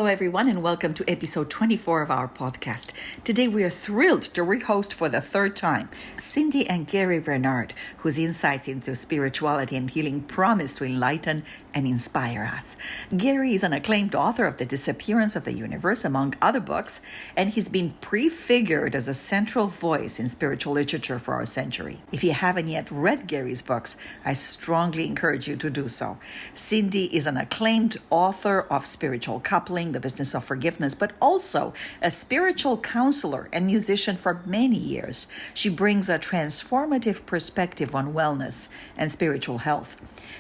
everyone, and welcome to episode 24 of our podcast. Today, we are thrilled to rehost for the third time Cindy and Gary Renard, whose insights into spirituality and healing promise to enlighten and inspire us. Gary is an acclaimed author of The Disappearance of the Universe, among other books, and he's been prefigured as a central voice in spiritual literature for our century. If you haven't yet read Gary's books, I strongly encourage you to do so. Cindy is an acclaimed author of Spiritual Coupling, The Business of Forgiveness, but also a spiritual counselor and musician for many years. She brings a transformative perspective on wellness and spiritual health.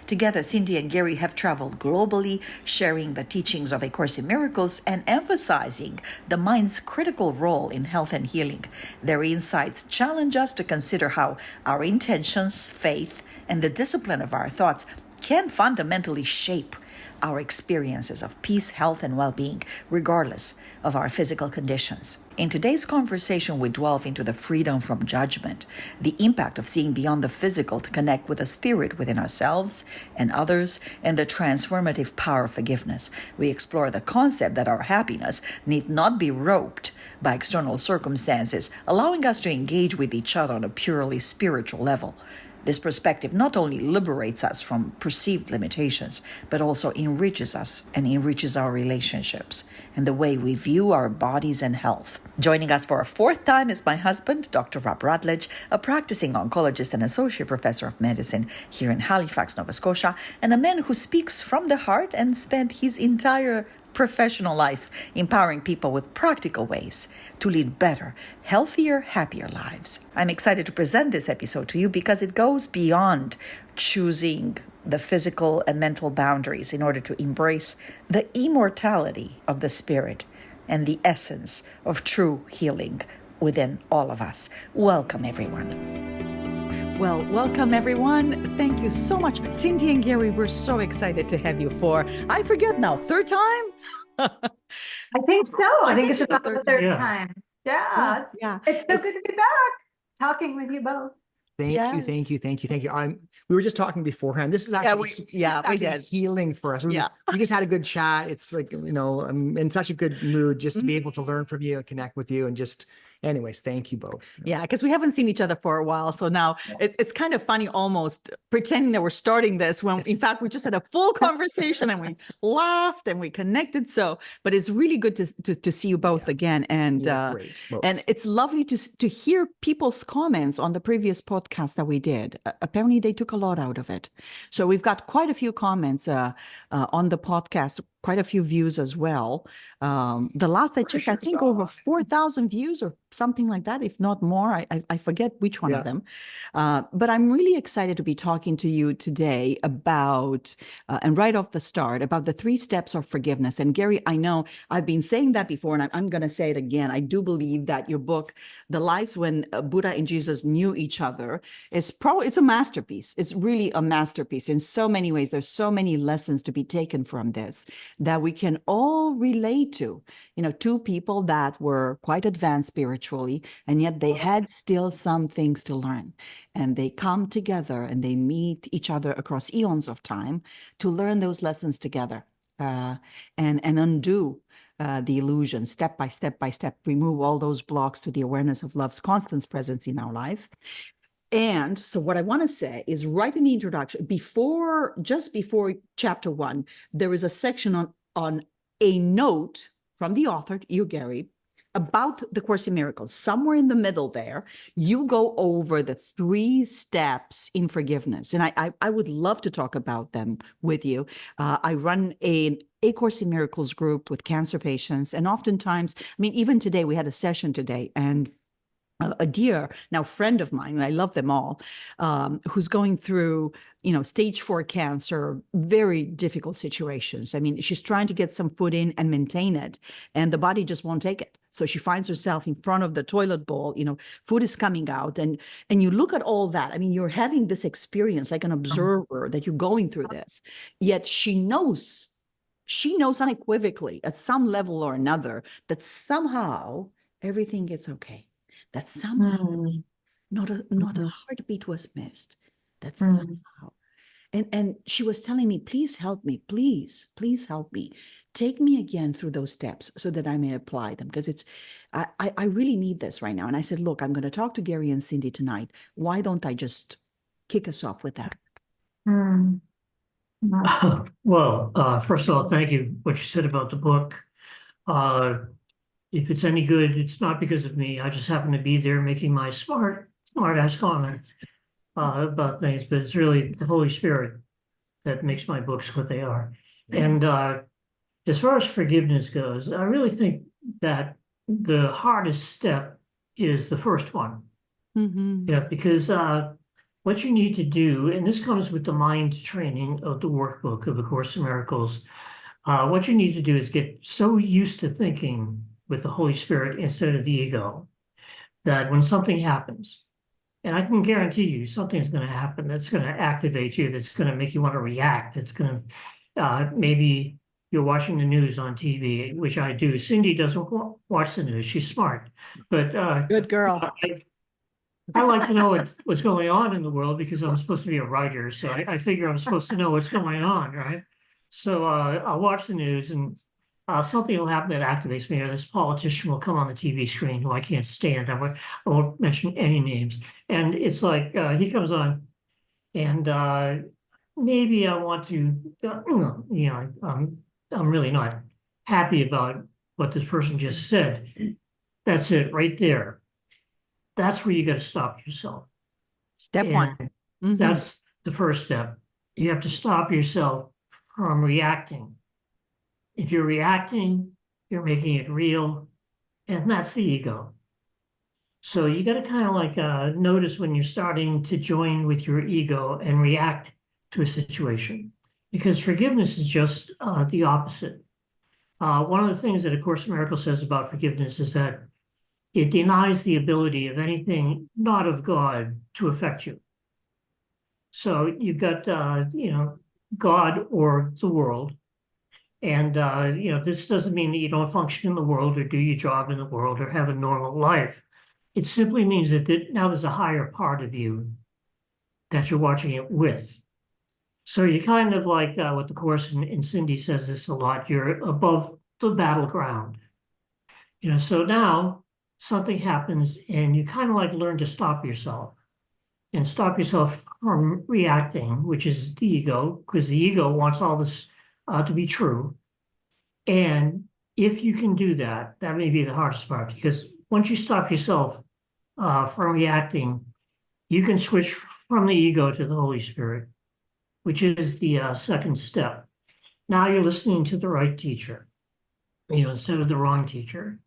Together, Cindy and Gary have traveled globally, sharing the teachings of A Course in Miracles and emphasizing the mind's critical role in health and healing. Their insights challenge us to consider how our intentions, faith, and the discipline of our thoughts can fundamentally shape our experiences of peace, health, and well-being, regardless of our physical conditions. In today's conversation, we delve into the freedom from judgment, the impact of seeing beyond the physical to connect with the spirit within ourselves and others, and the transformative power of forgiveness. We explore the concept that our happiness need not be roped by external circumstances, allowing us to engage with each other on a purely spiritual level. This perspective not only liberates us from perceived limitations, but also enriches us and enriches our relationships and the way we view our bodies and health. Joining us for a fourth time is my husband, Dr. Rob Rutledge, a practicing oncologist and associate professor of medicine here in Halifax, Nova Scotia, and a man who speaks from the heart and spent his entire professional life empowering people with practical ways to lead better, healthier, happier lives. I'm excited to present this episode to you because it goes beyond choosing the physical and mental boundaries in order to embrace the immortality of the spirit and the essence of true healing within all of us. Welcome, everyone. Well, welcome, everyone. Thank you so much. Cindy and Gary, we're so excited to have you for, I forget now, third time? I think so. I think it's about the third time. Yeah. It's so good to be back talking with you both. Thank you. We were just talking beforehand. This is actually, we did healing for us. We just had a good chat. It's like, I'm in such a good mood just to be able to learn from you and connect with you and just, anyways, thank you both. Yeah, because we haven't seen each other for a while. So now it's kind of funny almost pretending that we're starting this when in fact we just had a full conversation and we laughed and we connected. So, but it's really good to see you both again. And and it's lovely to hear people's comments on the previous podcast that we did. Apparently they took a lot out of it. So we've got quite a few comments on the podcast, quite a few views as well. The last I checked, I think over 4,000 views or something like that, if not more. I forget which one of them. But I'm really excited to be talking to you today about, and right off the start, about the 3 steps of forgiveness. And Gary, I know I've been saying that before, and I'm going to say it again. I do believe that your book, The Lives When Buddha and Jesus Knew Each Other, it's a masterpiece. It's really a masterpiece in so many ways. There's so many lessons to be taken from this that we can all relate to. 2 people that were quite advanced spiritually, and yet they had still some things to learn. And they come together and they meet each other across eons of time to learn those lessons together and undo the illusion, step by step, remove all those blocks to the awareness of love's constant presence in our life. And so what I want to say is right in the introduction, just before chapter 1, there is a section on a note from the author, you, Gary, about the Course in Miracles. Somewhere in the middle there, you go over the 3 steps in forgiveness. And I would love to talk about them with you. I run A Course in Miracles group with cancer patients. And oftentimes, even today, we had a session today, and a dear now friend of mine, and I love them all, who's going through, stage 4 cancer, very difficult situations. She's trying to get some food in and maintain it, and the body just won't take it. So she finds herself in front of the toilet bowl, food is coming out, and you look at all that. You're having this experience like an observer that you're going through this, yet she knows unequivocally at some level or another that somehow everything gets okay. That somehow not a heartbeat was missed. That somehow, and she was telling me, please help me, please help me. take me again through those steps so that I may apply them, because I really need this right now. And I said, look, I'm going to talk to Gary and Cindy tonight. Why don't I just kick us off with that? Well, first of all, thank you, what you said about the book. If it's any good, it's not because of me. I just happen to be there making my smart ass comments about things, but it's really the Holy Spirit that makes my books what they are. And as far as forgiveness goes, I really think that the hardest step is the first one. Yeah, because what you need to do, and this comes with the mind training of the workbook of A Course in Miracles, what you need to do is get so used to thinking with the Holy Spirit instead of the ego that when something happens, and I can guarantee you something's going to happen that's going to activate you, that's going to make you want to react. It's going to, maybe you're watching the news on TV, which I do. Cindy doesn't watch the news. She's smart. But good girl. I like to know what's going on in the world because I'm supposed to be a writer. So I figure I'm supposed to know what's going on, right? So I'll watch the news and something will happen that activates me, or this politician will come on the TV screen who I can't stand. I won't mention any names. And it's like he comes on and maybe I want to, I'm really not happy about what this person just said. That's it right there. That's where you got to stop yourself. Step one. That's the first step. You have to stop yourself from reacting. If you're reacting, you're making it real, and that's the ego. So you got to kind of like notice when you're starting to join with your ego and react to a situation, because forgiveness is just the opposite. One of the things that A Course in Miracles says about forgiveness is that it denies the ability of anything not of God to affect you. So you've got, God or the world. And, this doesn't mean that you don't function in the world or do your job in the world or have a normal life. It simply means that now there's a higher part of you that you're watching it with. So you're kind of like what the Course in Cindy says this a lot, you're above the battleground. So now something happens and you kind of like learn to stop yourself and stop yourself from reacting, which is the ego, because the ego wants all this to be true. And if you can do that, that may be the hardest part, because once you stop yourself from reacting, you can switch from the ego to the Holy Spirit, which is the second step. Now you're listening to the right teacher, instead of the wrong teacher.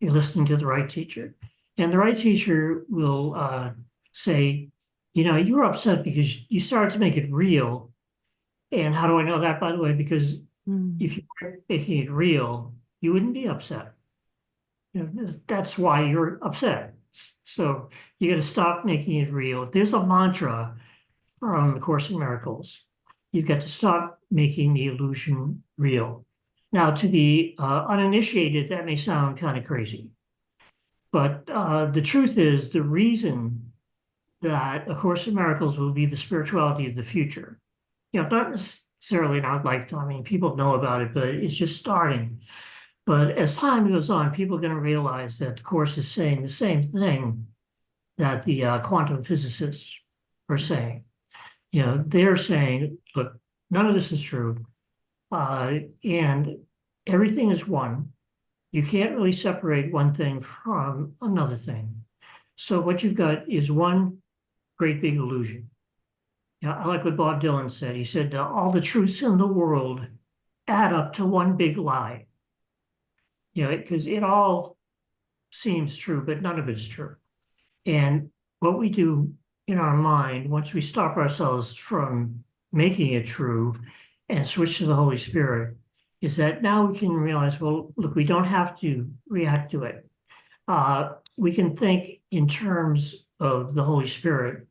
You're listening to the right teacher. And the right teacher will say, you were upset because you started to make it real. And how do I know that, by the way? Because if you weren't making it real, you wouldn't be upset. That's why you're upset. So you got to stop making it real. If there's a mantra from A Course in Miracles, you've got to stop making the illusion real. Now, to the uninitiated, that may sound kind of crazy. But the truth is, the reason that A Course in Miracles will be the spirituality of the future, not necessarily in our lifetime. I mean, people know about it, but it's just starting. But as time goes on, people are going to realize that the Course is saying the same thing that the quantum physicists are saying. They're saying, look, none of this is true. And everything is one. You can't really separate one thing from another thing. So what you've got is one great big illusion. I like what Bob Dylan said. He said, all the truths in the world add up to one big lie. Because it all seems true, but none of it is true. And what we do in our mind, once we stop ourselves from making it true and switch to the Holy Spirit, is that now we can realize, well, look, we don't have to react to it. We can think in terms of the Holy Spirit,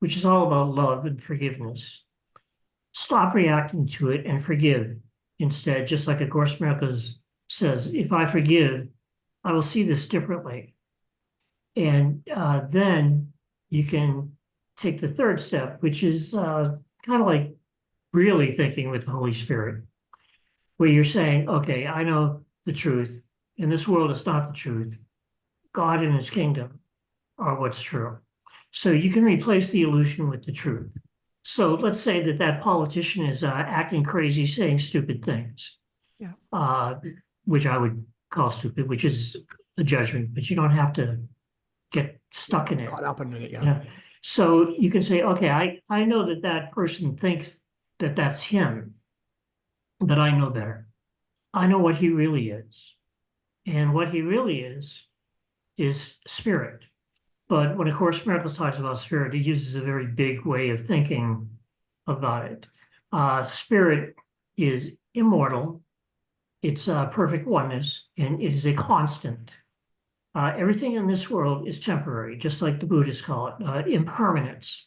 which is all about love and forgiveness. Stop reacting to it and forgive instead, just like A Course in Miracles says, if I forgive, I will see this differently. And then you can take the third step, which is kind of like really thinking with the Holy Spirit. where you're saying, okay, I know the truth. In this world, it's not the truth. God and his kingdom are what's true. So you can replace the illusion with the truth. So let's say that that politician is acting crazy, saying stupid things, which I would call stupid, which is a judgment, but you don't have to get stuck in it. Caught up in it, Yeah. So you can say, okay, I know that that person thinks that that's him, but I know better. I know what he really is. And what he really is spirit. But when A Course in Miracles talks about spirit, it uses a very big way of thinking about it. Spirit is immortal. It's perfect oneness, and it is a constant. Everything in this world is temporary, just like the Buddhists call it, impermanence.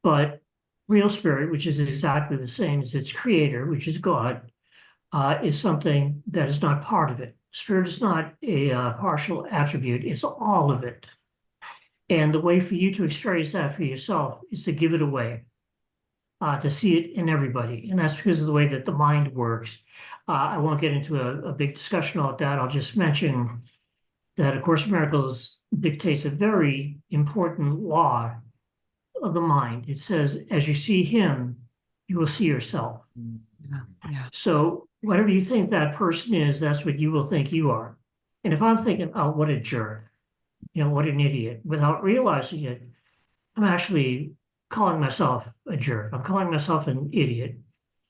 But real spirit, which is exactly the same as its creator, which is God, is something that is not part of it. Spirit is not a partial attribute, it's all of it. And the way for you to experience that for yourself is to give it away, to see it in everybody. And that's because of the way that the mind works. I won't get into a big discussion about that. I'll just mention that A Course in Miracles dictates a very important law of the mind. It says, as you see him, you will see yourself. So whatever you think that person is, that's what you will think you are. And if I'm thinking, oh, what a jerk, what an idiot, without realizing it, I'm actually calling myself a jerk. I'm calling myself an idiot.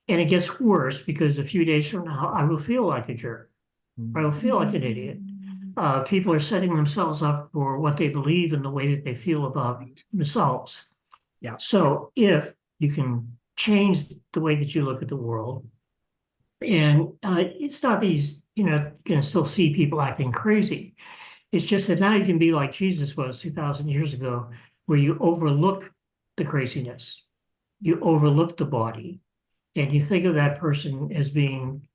And it gets worse because a few days from now, I will feel like a jerk. I will feel like an idiot. People are setting themselves up for what they believe and the way that they feel about themselves. Yeah. So if you can change the way that you look at the world, and it's not these, going to still see people acting crazy. It's just that now you can be like Jesus was 2,000 years ago, where you overlook the craziness, you overlook the body, and you think of that person as being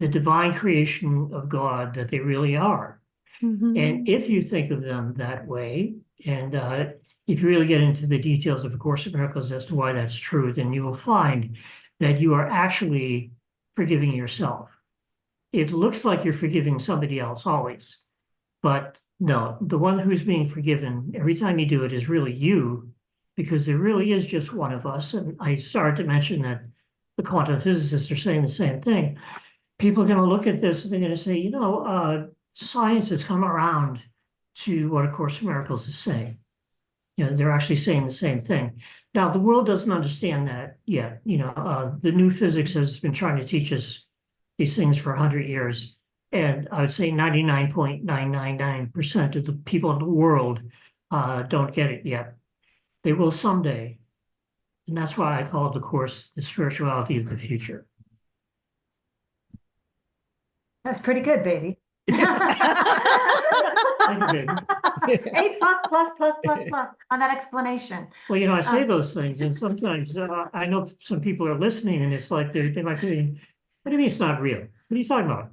the divine creation of God that they really are. And if you think of them that way, and if you really get into the details of A Course in Miracles as to why that's true, then you will find that you are actually forgiving yourself. It looks like you're forgiving somebody else always, but no, the one who's being forgiven every time you do it is really you, because there really is just one of us. And I started to mention that the quantum physicists are saying the same thing. People are going to look at this and they're going to say, science has come around to what A Course in Miracles is saying. They're actually saying the same thing. Now, the world doesn't understand that yet. The new physics has been trying to teach us these things for 100 years. And I would say 99.999% of the people in the world don't get it yet. They will someday. And that's why I call the Course the spirituality of the future. That's pretty good, baby. Thank you, baby. A plus on that explanation. Well, I say those things, and sometimes I know some people are listening, and it's like they might be, what do you mean it's not real? What are you talking about?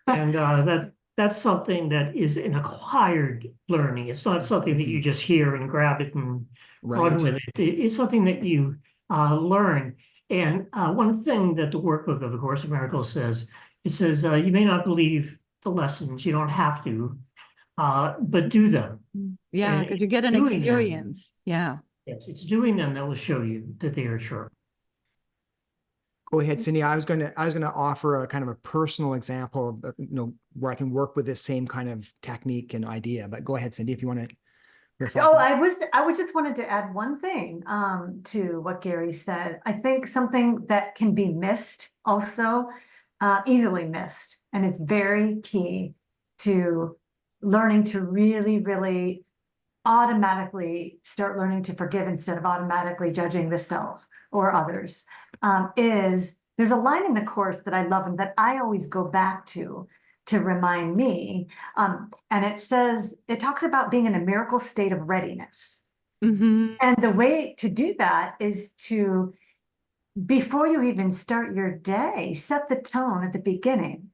And that's something that is an acquired learning. It's not something that you just hear and grab it and run with it. It's something that you learn. And one thing that the workbook of A Course in Miracles says, it says, you may not believe the lessons, you don't have to, but do them. Yeah, because you get an experience. Yeah. Yes, it's doing them that will show you that they are true. Go ahead, Cindy. I was going to offer a kind of a personal example of, where I can work with this same kind of technique and idea. But go ahead, Cindy, if you want to. I was just wanted to add one thing to what Gary said. I think something that can be missed also, easily missed, and it's very key to learning to really, really automatically start learning to forgive instead of automatically judging the self or others, is there's a line in the Course that I love and that I always go back to remind me. And it says, it talks about being in a miracle state of readiness. And the way to do that is to, before you even start your day, set the tone at the beginning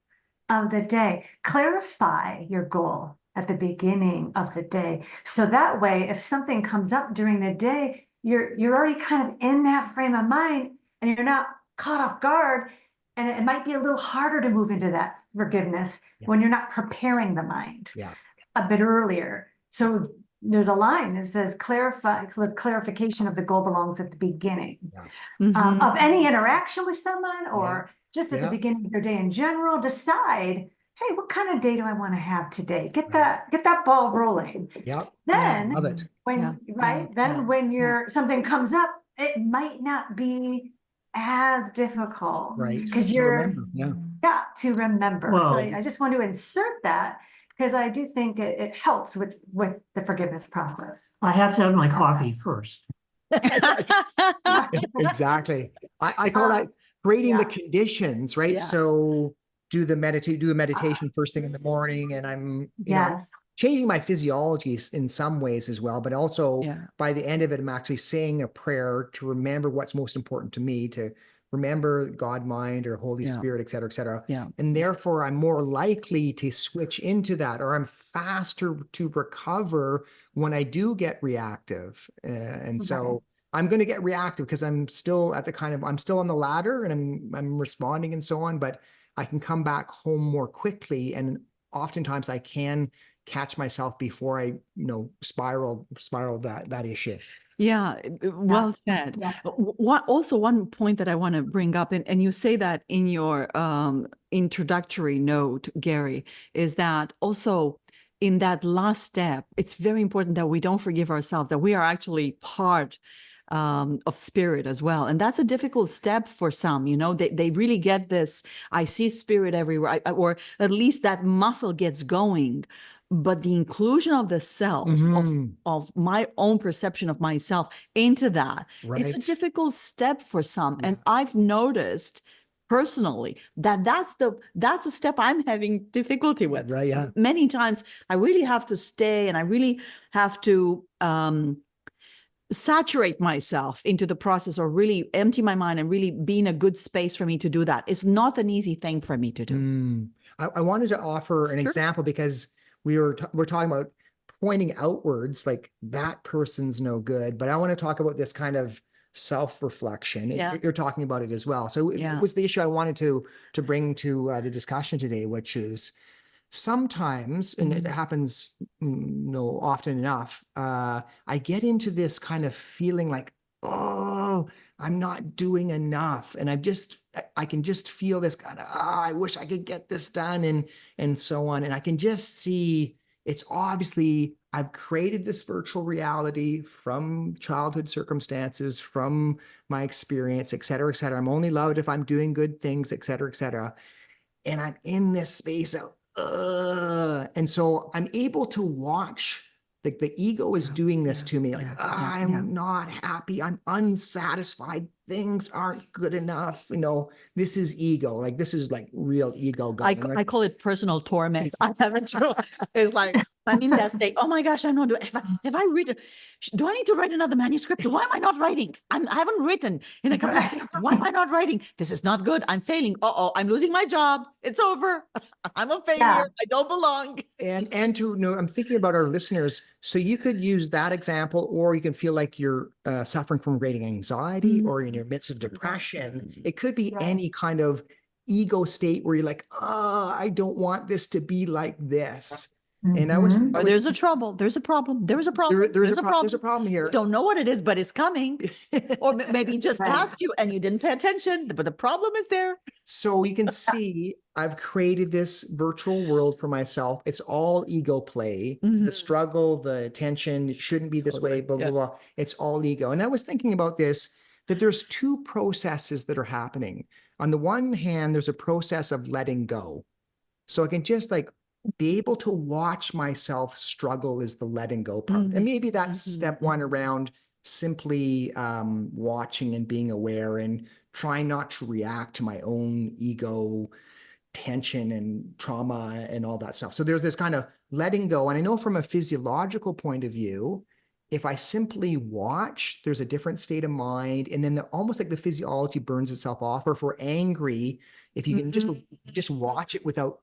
of the day. Clarify your goal at the beginning of the day. So that way, if something comes up during the day, you're already kind of in that frame of mind and you're not caught off guard And it might be a little harder to move into that forgiveness Yeah. when you're not preparing the mind Yeah. a bit earlier. So there's a line that says clarification of the goal belongs at the beginning Mhm. of any interaction with someone, or just at the Yeah. beginning of your day in general. Decide, hey, what kind of day do I want to have today? Get Right. that ball rolling. Yep. Then Love it. when Yeah, right, yeah, then yeah, when yeah. you're something comes up, it might not be as difficult Right. because To you're remember. Yeah. got to remember. So Well- I just want to insert that because I do think it helps with the forgiveness process. I have to have my coffee first. Exactly. I call that creating the yeah. conditions, right? Yeah. So do a meditation first thing in the morning, and I'm, Yes. changing my physiology in some ways as well, but also Yeah. by the end of it, I'm actually saying a prayer to remember what's most important to me, to remember God, mind, or Holy Yeah. Spirit, et cetera, et cetera. Yeah. And therefore I'm more likely to switch into that, or I'm faster to recover when I do get reactive. And so I'm going to get reactive because I'm still at I'm still on the ladder, and I'm responding and so on, but I can come back home more quickly. And oftentimes I can catch myself before I, spiral that issue. Yeah, well said. Yeah. One point that I want to bring up, and you say that in your introductory note, Gary, is that also in that last step, it's very important that we don't forgive ourselves, that we are actually part of spirit as well. And that's a difficult step for some, they really get this, I see spirit everywhere, or at least that muscle gets going. But the inclusion of the self, of my own perception of myself into that, it's a Right. difficult step for some. Yeah. And I've noticed personally that's a step I'm having difficulty with. Right, yeah. Many times I really have to stay, and I really have to saturate myself into the process, or really empty my mind and really be in a good space for me to do that. It's not an easy thing for me to do. I wanted to offer an Sure. example because we're talking about pointing outwards, like that person's no good, but I want to talk about this kind of self-reflection. Yeah. You're talking about it as well. So Yeah. it was the issue I wanted to bring to the discussion today, which is sometimes, and it happens often enough, I get into this kind of feeling like, oh, I'm not doing enough. And I can just feel this kind of, I wish I could get this done, and so on. And I can just see it's obviously I've created this virtual reality from childhood circumstances, from my experience, et cetera, et cetera. I'm only loved if I'm doing good things, et cetera, et cetera. And I'm in this space of, and so I'm able to watch, like the ego is doing this to me. Like, I'm not happy. I'm unsatisfied. Things aren't good enough. This is ego. Like, this is like real ego. I call it personal torment. I haven't. It's like I'm in that state. Oh my gosh, I know. If I read it, do I need to write another manuscript? Why am I not writing? I haven't written in a couple of days. Why am I not writing? This is not good. I'm failing. I'm losing my job. It's over. I'm a failure. Yeah. I don't belong. And to know, I'm thinking about our listeners. So you could use that example, or you can feel like you're suffering from great anxiety, or in your midst of depression. It could be any kind of ego state where you're like, I don't want this to be like this. And There's a trouble. There's a problem. There's a problem. There's a problem here. You don't know what it is, but it's coming. Or maybe just passed you and you didn't pay attention, but the problem is there. So you can see I've created this virtual world for myself. It's all ego play. The struggle, the tension, it shouldn't be this way, blah, blah, blah. It's all ego. And I was thinking about this, that there's two processes that are happening. On the one hand, there's a process of letting go. So I can just be able to watch myself struggle is the letting go part. And maybe that's step one around simply watching and being aware and trying not to react to my own ego tension and trauma and all that stuff. So there's this kind of letting go. And I know from a physiological point of view, if I simply watch, there's a different state of mind. And then almost like the physiology burns itself off. Or if we're angry, if you can just watch it without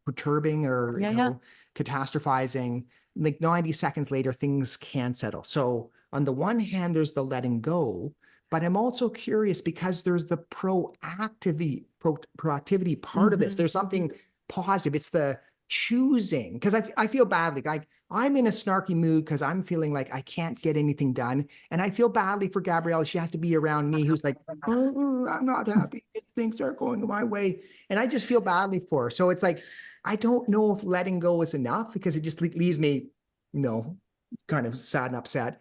perturbing or catastrophizing, like 90 seconds later, things can settle. So on the one hand, there's the letting go, but I'm also curious because there's the proactivity part of this. There's something positive. It's the choosing, because I feel badly. Like I'm in a snarky mood because I'm feeling like I can't get anything done. And I feel badly for Gabriela. She has to be around me who's like, oh, I'm not happy. Things aren't going my way. And I just feel badly for her. So it's like, I don't know if letting go is enough because it just leaves me, kind of sad and upset.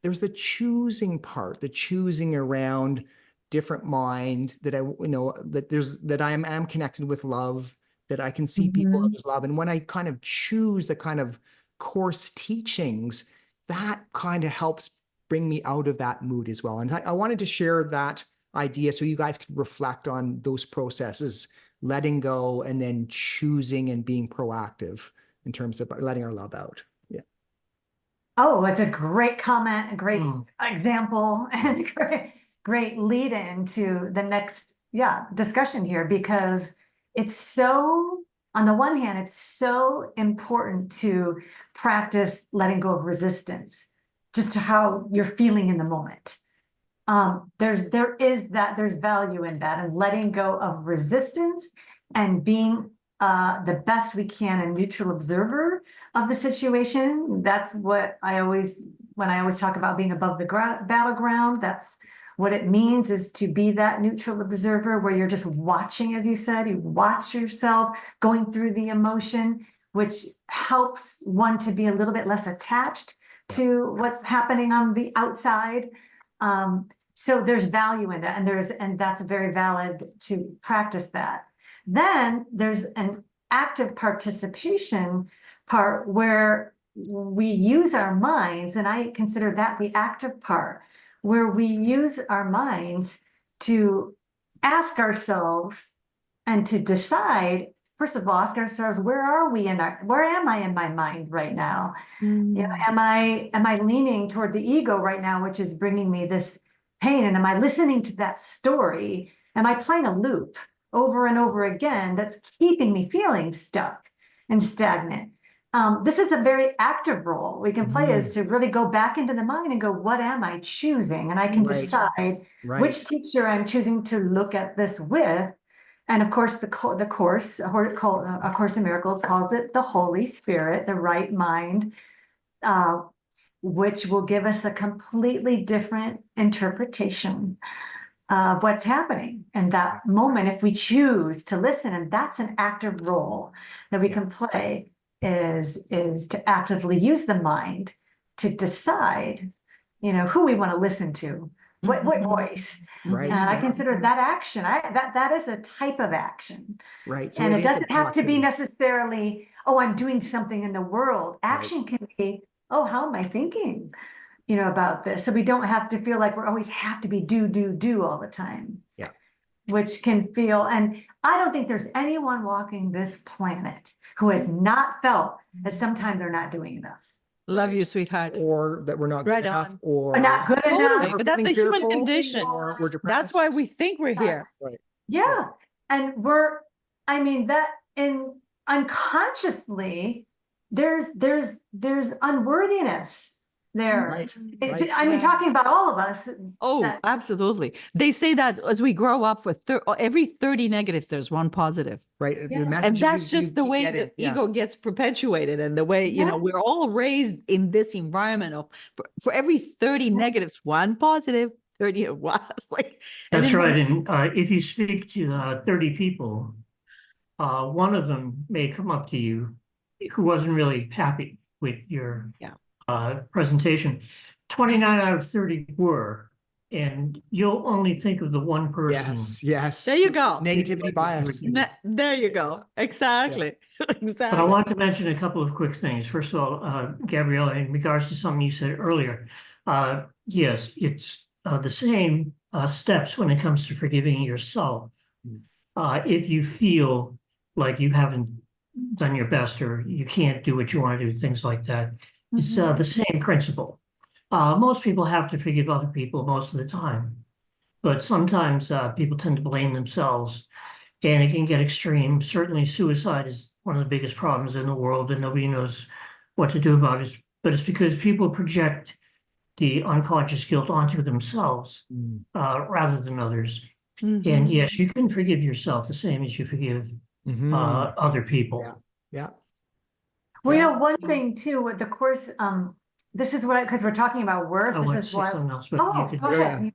There's the choosing part, the choosing around different mind that that I am connected with love, that I can see people as love. And when I kind of choose the kind of course teachings, that kind of helps bring me out of that mood as well. And I wanted to share that idea so you guys could reflect on those processes, letting go and then choosing and being proactive in terms of letting our love out. Yeah. Oh, it's a great comment, a great example, and a great lead into the next discussion here, because it's so, on the one hand, it's so important to practice letting go of resistance, just to how you're feeling in the moment. There's value in that, and letting go of resistance and being the best we can a neutral observer of the situation. That's what when I always talk about being above the battleground, that's what it means, is to be that neutral observer where you're just watching, as you said, you watch yourself going through the emotion, which helps one to be a little bit less attached to what's happening on the outside. So there's value in that, and that's very valid to practice that. Then there's an active participation part where we use our minds, and I consider that the active part, where we use our minds to ask ourselves and to decide, first of all, ask ourselves, where am I in my mind right now? Am I leaning toward the ego right now, which is bringing me this pain? And am I listening to that story? Am I playing a loop over and over again that's keeping me feeling stuck and stagnant? This is a very active role we can play, is to really go back into the mind and go, what am I choosing? And I can decide which teacher I'm choosing to look at this with. And of course, A Course in Miracles calls it the Holy Spirit, the right mind, which will give us a completely different interpretation of what's happening in that moment if we choose to listen. And that's an active role that we can play, is to actively use the mind to decide, who we want to listen to, what voice. Right. And I consider that action. That is a type of action. Right. So And it doesn't have to be proactivity. necessarily, oh, I'm doing something in the world. Action can be, oh, how am I thinking, about this? So we don't have to feel like we always have to be do all the time. Yeah. Which can feel, and I don't think there's anyone walking this planet who has not felt that sometimes they're not doing enough. Love you, sweetheart. Or that we're not good enough, on. or Or not good Totally, enough. but that's a human condition. Or we're depressed. That's why we think we're here. Right. Yeah. And unconsciously, there's unworthiness there. Right. Talking about all of us. Oh, absolutely. They say that as we grow up, with every 30 negatives, there's one positive. Right. Yeah. The message And that's you just the keep way getting. the ego gets perpetuated, and the way, we're all raised in this environment of, for every 30 negatives, one positive, 30 it was like. That's right. And if you speak to 30 people, one of them may come up to you who wasn't really happy with your presentation. 29 out of 30 were, and you'll only think of the one person. Yes. There you go. Negativity bias. There you go. Exactly. Exactly. But I want to mention a couple of quick things. First of all, Gabriela, in regards to something you said earlier, yes, it's the same steps when it comes to forgiving yourself. If you feel like you haven't done your best, or you can't do what you want to do, things like that, it's the same principle. Most people have to forgive other people most of the time, but sometimes people tend to blame themselves, and it can get extreme. Certainly suicide is one of the biggest problems in the world, and nobody knows what to do about it. But it's because people project the unconscious guilt onto themselves rather than others. And yes, you can forgive yourself the same as you forgive other people. Yeah. Well, you know, one thing too, with the course, this is what, because we're talking about worth, I this want to is say why. something else, but Oh, you go can. ahead.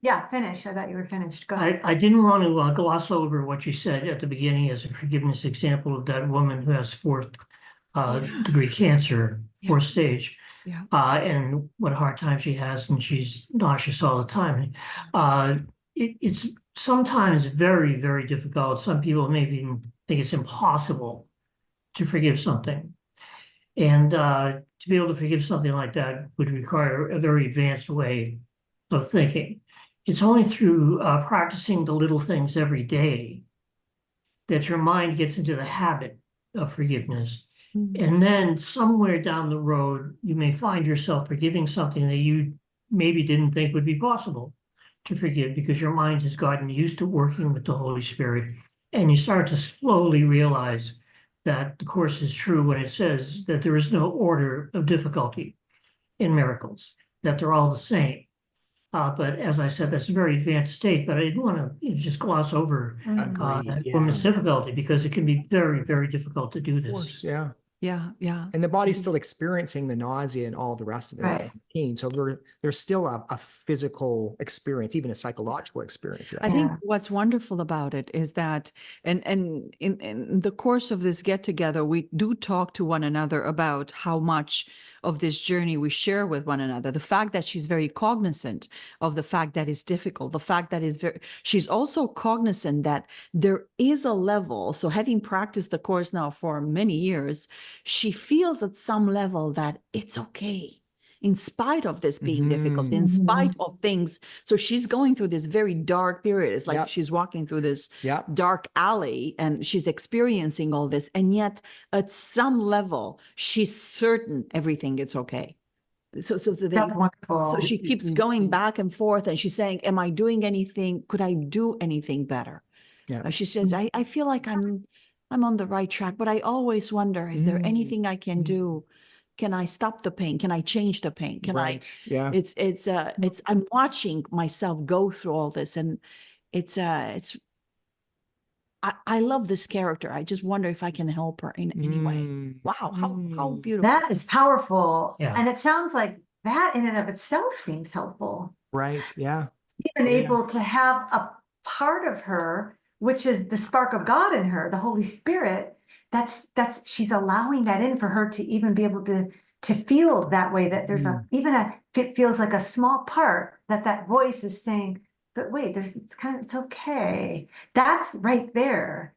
Yeah, finish. I thought you were finished. Go ahead. I didn't want to gloss over what you said at the beginning as a forgiveness example of that woman who has fourth degree cancer, fourth stage. Yeah. And what a hard time she has, and she's nauseous all the time. It's sometimes very, very difficult. Some people may even think it's impossible to forgive something. And to be able to forgive something like that would require a very advanced way of thinking. It's only through practicing the little things every day that your mind gets into the habit of forgiveness. And then somewhere down the road, you may find yourself forgiving something that you maybe didn't think would be possible to forgive, because your mind has gotten used to working with the Holy Spirit. And you start to slowly realize that the Course is true when it says that there is no order of difficulty in miracles, that they're all the same. But as I said, that's a very advanced state, but I didn't want to just gloss over that woman's difficulty, because it can be very, very difficult to do this. Of course, yeah. Yeah. And the body's still experiencing the nausea and all the rest of it, Right. pain. So there's still a physical experience, even a psychological experience. I think what's wonderful about it is that, and in the course of this get together, we do talk to one another about how much of this journey we share with one another. The fact that she's very cognizant of the fact that it's difficult, the fact that she's also cognizant that there is a level. So having practiced the course now for many years, she feels at some level that it's okay. In spite of this being difficult, in spite of things. So she's going through this very dark period. It's like she's walking through this dark alley and she's experiencing all this. And yet at some level, she's certain everything is okay. So That's wonderful. So she keeps going back and forth and she's saying, am I doing anything? Could I do anything better? Yeah. She says, I feel like I'm on the right track, but I always wonder, is there anything I can do? Can I stop the pain? Can I change the pain? Can I? Yeah. I'm watching myself go through all this, and I love this character. I just wonder if I can help her in any way. Wow, how beautiful. That is powerful. Yeah. And it sounds like that in and of itself seems helpful. Right. Yeah. Even able to have a part of her, which is the spark of God in her, the Holy Spirit, that's she's allowing that in for her to even be able to feel that way, that there's it feels like a small part that voice is saying, but wait, it's okay. That's right there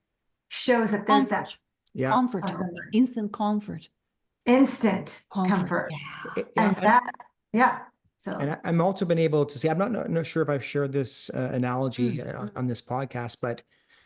shows that there's Comfort. that Comfort, instant comfort. Instant comfort. Yeah. And so, and I'm also been able to see, I'm not sure if I've shared this analogy on this podcast, but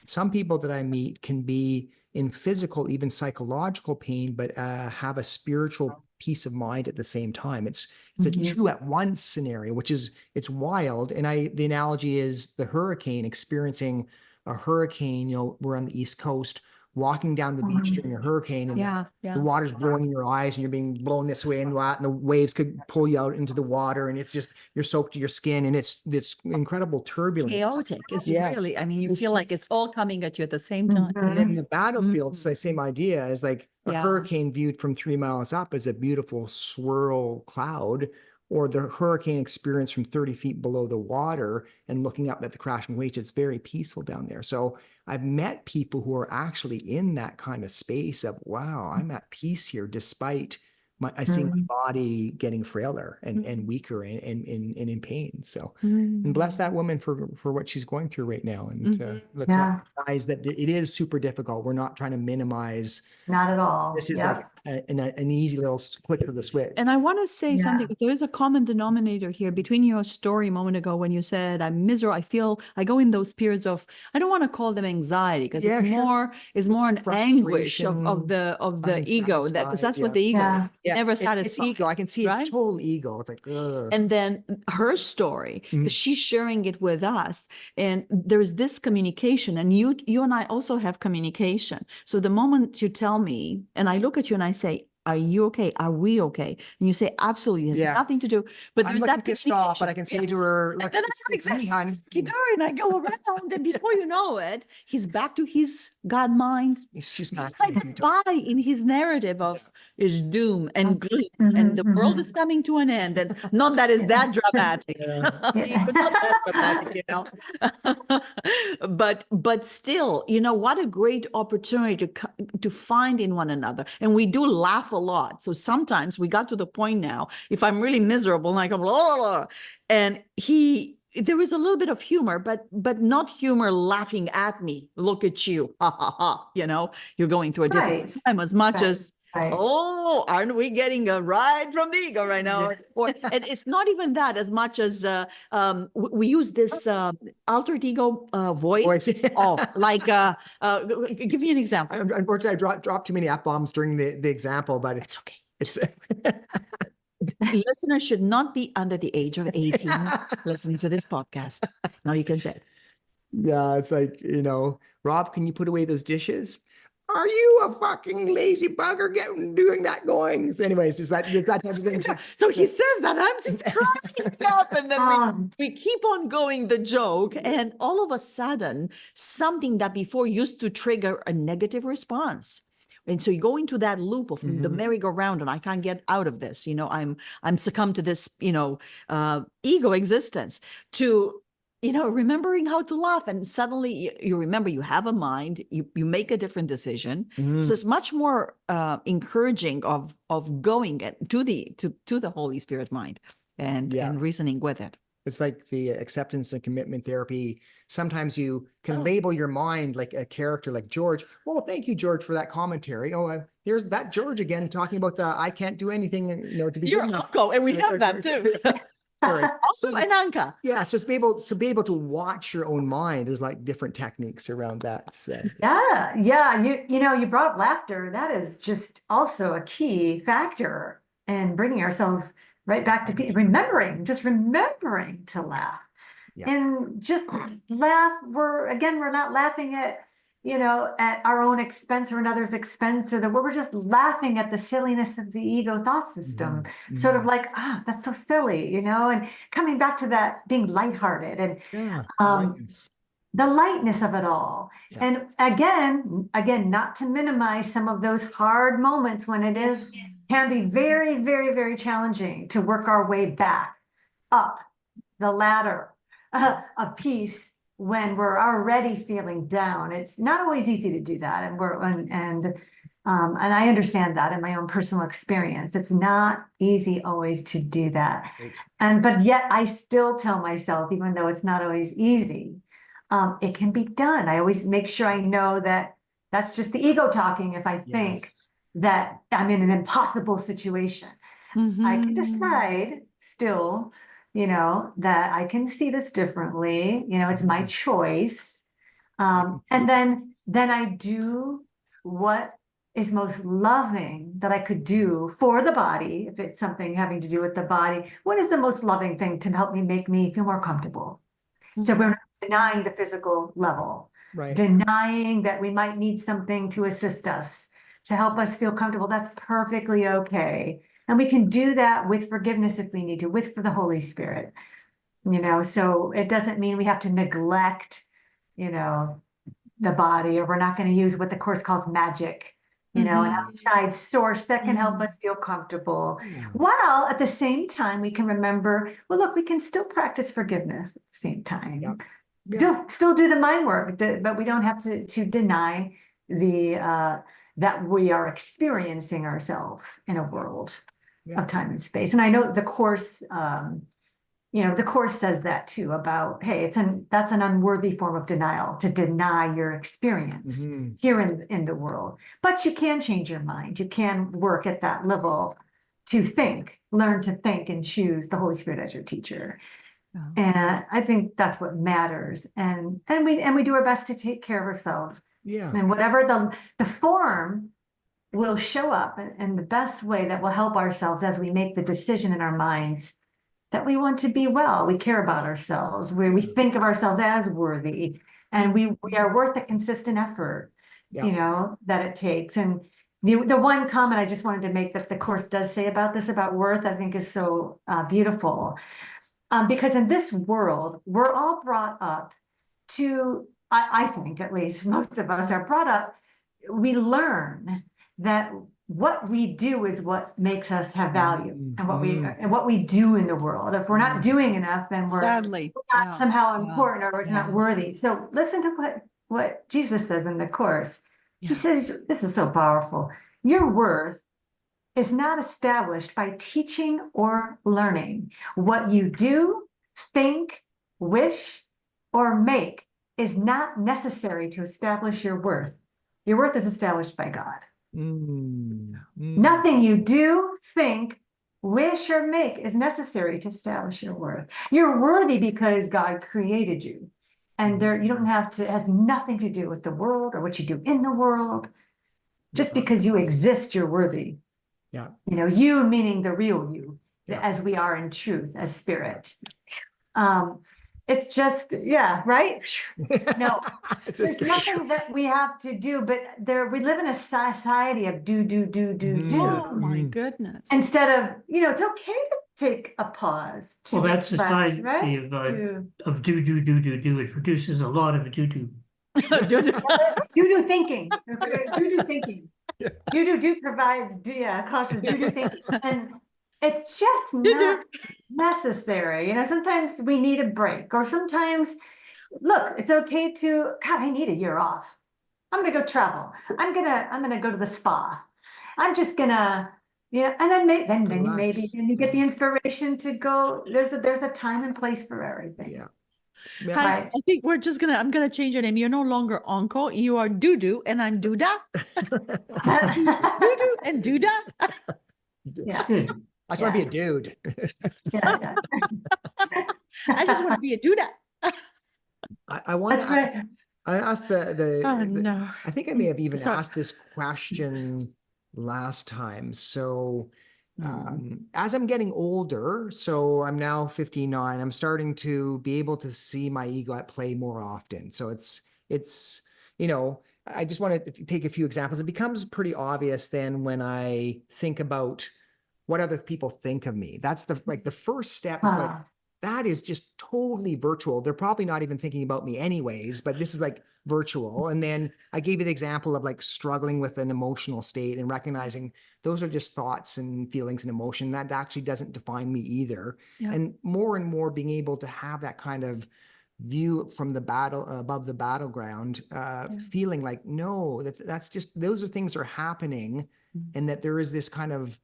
some people that I meet can be in physical, even psychological pain, but have a spiritual peace of mind at the same time. It's a two at once scenario, which is, it's wild. And the analogy is the hurricane, experiencing a hurricane. We're on the East Coast, walking down the beach during a hurricane, and the water's blowing in your eyes and you're being blown this way and that, and the waves could pull you out into the water, and it's just, you're soaked to your skin, and it's incredible turbulence. Chaotic. It's really, I mean, you feel like it's all coming at you at the same time. And then the battlefield, it's the same idea, is like a hurricane viewed from 3 miles up is a beautiful swirl cloud, or the hurricane experience from 30 feet below the water and looking up at the crashing waves. It's very peaceful down there. So I've met people who are actually in that kind of space of, wow, I'm at peace here, despite I see my body getting frailer and weaker and in pain. So, and bless that woman for what she's going through right now. And let's not realize that it is super difficult. We're not trying to minimize. Not at all. This is like an easy little click of the switch. And I want to say something, because there is a common denominator here between your story a moment ago when you said, I'm miserable. I go in those periods of, I don't want to call them anxiety, because it's more an anguish of the ego, because that's what the ego never satisfied. It's ego. I can see it's total ego. It's like, ugh. And then her story, she's sharing it with us, and there's this communication, and you and I also have communication. So the moment you tell me, and I look at you and I say, are you okay? Are we okay? And you say, absolutely, it has Yeah. nothing to do. But I'm there's looking that pissed off, but I communication. can say to her, And look, then it's me, hon. and I go around, and before you know it, he's back to his God mind. She's not Like saying to buy in his narrative of is doom and gloom, and the world is coming to an end. And not that is that dramatic, but not that dramatic, you know. But still, you know, what a great opportunity to find in one another. And we do laugh a lot. So sometimes we got to the point now, if I'm really miserable, like I'm blah, blah, blah, and there is a little bit of humor, but not humor laughing at me. Look at you, ha ha ha. You know, you're going through a difficult Right. time as much as, Right. oh, aren't we getting a ride from the ego right now? Or and it's not even that as much as we use this altered ego voice. Oh, like give me an example. Unfortunately, I dropped too many F-bombs during the example, but It's okay. it's Listeners should not be under the age of 18 listening to this podcast. Now you can say it. yeah, it's like, you know, Rob, can you put away those dishes? Are you a fucking lazy bugger doing that going? So anyways, is that type of thing. So he says that, I'm just cracking up, and then we keep on going the joke, and all of a sudden, something that before used to trigger a negative response. And so you go into that loop of the merry-go-round, and I can't get out of this. You know, I'm succumbed to this, you know, ego existence, to, you know, remembering how to laugh. And suddenly you remember you have a mind, you make a different decision. So it's much more encouraging of going to the Holy Spirit mind and reasoning with it. It's like the acceptance and commitment therapy. Sometimes you can label your mind like a character like George. Well, thank you, George, for that commentary. Oh, here's that George again talking about the I can't do anything, you know, to be You're good enough. uncle, and we have that too. Sorry. Also an Anka. Yeah, so to be able to watch your own mind, there's like different techniques around that. So. Yeah. You know, you brought up laughter. That is just also a key factor in bringing ourselves right back to remembering to laugh. Yeah. And just laugh. We're not laughing at, you know, at our own expense or another's expense, or that we're just laughing at the silliness of the ego thought system. Sort of like, that's so silly, you know, and coming back to that being lighthearted and the lightness of it all. Yeah. And again, not to minimize some of those hard moments when it can be very, very, very challenging to work our way back up the ladder of peace when we're already feeling down. It's not always easy to do that. And I understand that in my own personal experience. It's not easy always to do that. Right. But yet I still tell myself, even though it's not always easy, it can be done. I always make sure I know that that's just the ego talking. If I think that I'm in an impossible situation, I can decide still, you know, that I can see this differently. You know, it's my choice. And then I do what is most loving that I could do for the body. If it's something having to do with the body, what is the most loving thing to help make me feel more comfortable? So we're not denying the physical level, denying that we might need something to assist us, to help us feel comfortable. That's perfectly okay. And we can do that with forgiveness if we need to, for the Holy Spirit, you know. So it doesn't mean we have to neglect, you know, the body, or we're not going to use what the Course calls magic, you know, an outside source that can help us feel comfortable. While at the same time, we can remember, well, look, we can still practice forgiveness at the same time. Still do the mind work, but we don't have to deny that we are experiencing ourselves in a world of time and space. And I know the Course, you know, the Course says that too, about, hey, that's an unworthy form of denial, to deny your experience here in the world. But you can change your mind. You can work at that level to learn to think and choose the Holy Spirit as your teacher. And I think that's what matters. And we do our best to take care of ourselves. Yeah. And whatever the form will show up in the best way that will help ourselves as we make the decision in our minds that we want to be well, we care about ourselves, where we think of ourselves as worthy, and we are worth the consistent effort, you know, that it takes. And The one comment I just wanted to make that the Course does say about this, about worth, I think is so beautiful. Because in this world, we're all brought up to, I think at least, most of us are brought up, we learn that what we do is what makes us have value and what we do in the world. If we're not doing enough, then we're Sadly, not somehow yeah, important or it's not worthy. So listen to what Jesus says in the Course. He says, this is so powerful. Your worth is not established by teaching or learning. What you do, think, wish, or make is not necessary to establish your worth. Your worth is established by God. Nothing you do, think, wish, or make is necessary to establish your worth. You're worthy because God created you. And you don't have to, it has nothing to do with the world or what you do in the world. Just because you exist, you're worthy. Yeah. You know, you meaning the real you, as we are in truth, as spirit. It's just, right? No, there's nothing that we have to do, but we live in a society of do. Oh my goodness. Instead of, it's okay to take a pause. Well, that's the reflect, side right? of do. It produces a lot of do. Do thinking. Do thinking. Do provides, causes do thinking. And it's just not necessary. Sometimes we need a break, or sometimes, look, it's okay to, God, I need a year off. I'm gonna go travel. I'm gonna go to the spa. I'm just gonna, and then maybe you get the inspiration to go. There's a time and place for everything. Yeah. I think I'm gonna change your name. You're no longer uncle. You are Doo-Doo, and I'm Dooda. Doo-Doo and Dooda. Good. I just want to be a dude. I just want to be a Dooda. I want to ask, I asked no. I think I may have even asked this question last time. So as I'm getting older, so I'm now 59, I'm starting to be able to see my ego at play more often. So it's, I just want to take a few examples. It becomes pretty obvious then when I think about what other people think of me. That's the first step is like, that is just totally virtual. They're probably not even thinking about me anyways, but this is like virtual. And then I gave you the example of like struggling with an emotional state and recognizing those are just thoughts and feelings and emotion. That actually doesn't define me either. Yeah. And more being able to have that kind of view from the above the battleground, feeling like, no, that's just, those are things that are happening, and that there is this kind of,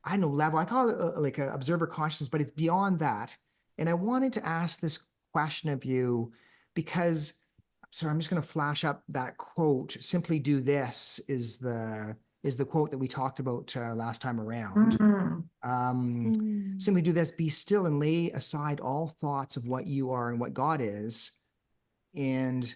I don't know, level, I call it like an observer consciousness, but it's beyond that. And I wanted to ask this question of you because, sorry, I'm just going to flash up that quote. Simply do this is the quote that we talked about last time around. Simply do this, be still and lay aside all thoughts of what you are and what God is. And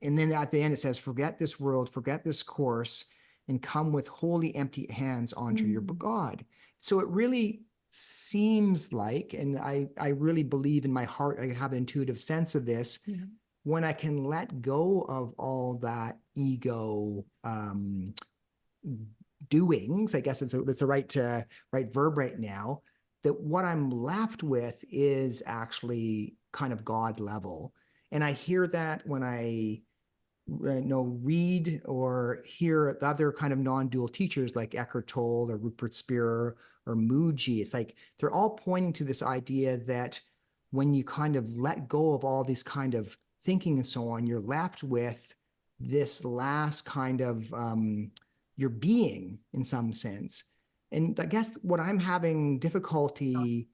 then at the end it says, forget this world, forget this course, and come with wholly empty hands onto your God. So it really seems like, and I really believe in my heart, I have an intuitive sense of this, when I can let go of all that ego doings, I guess it's the right verb right now, that what I'm left with is actually kind of God level. And I hear that when I read or hear the other kind of non-dual teachers like Eckhart Tolle or Rupert Spear or Muji. It's like they're all pointing to this idea that when you kind of let go of all these kind of thinking and so on, you're left with this last kind of your being in some sense. And I guess what I'm having difficulty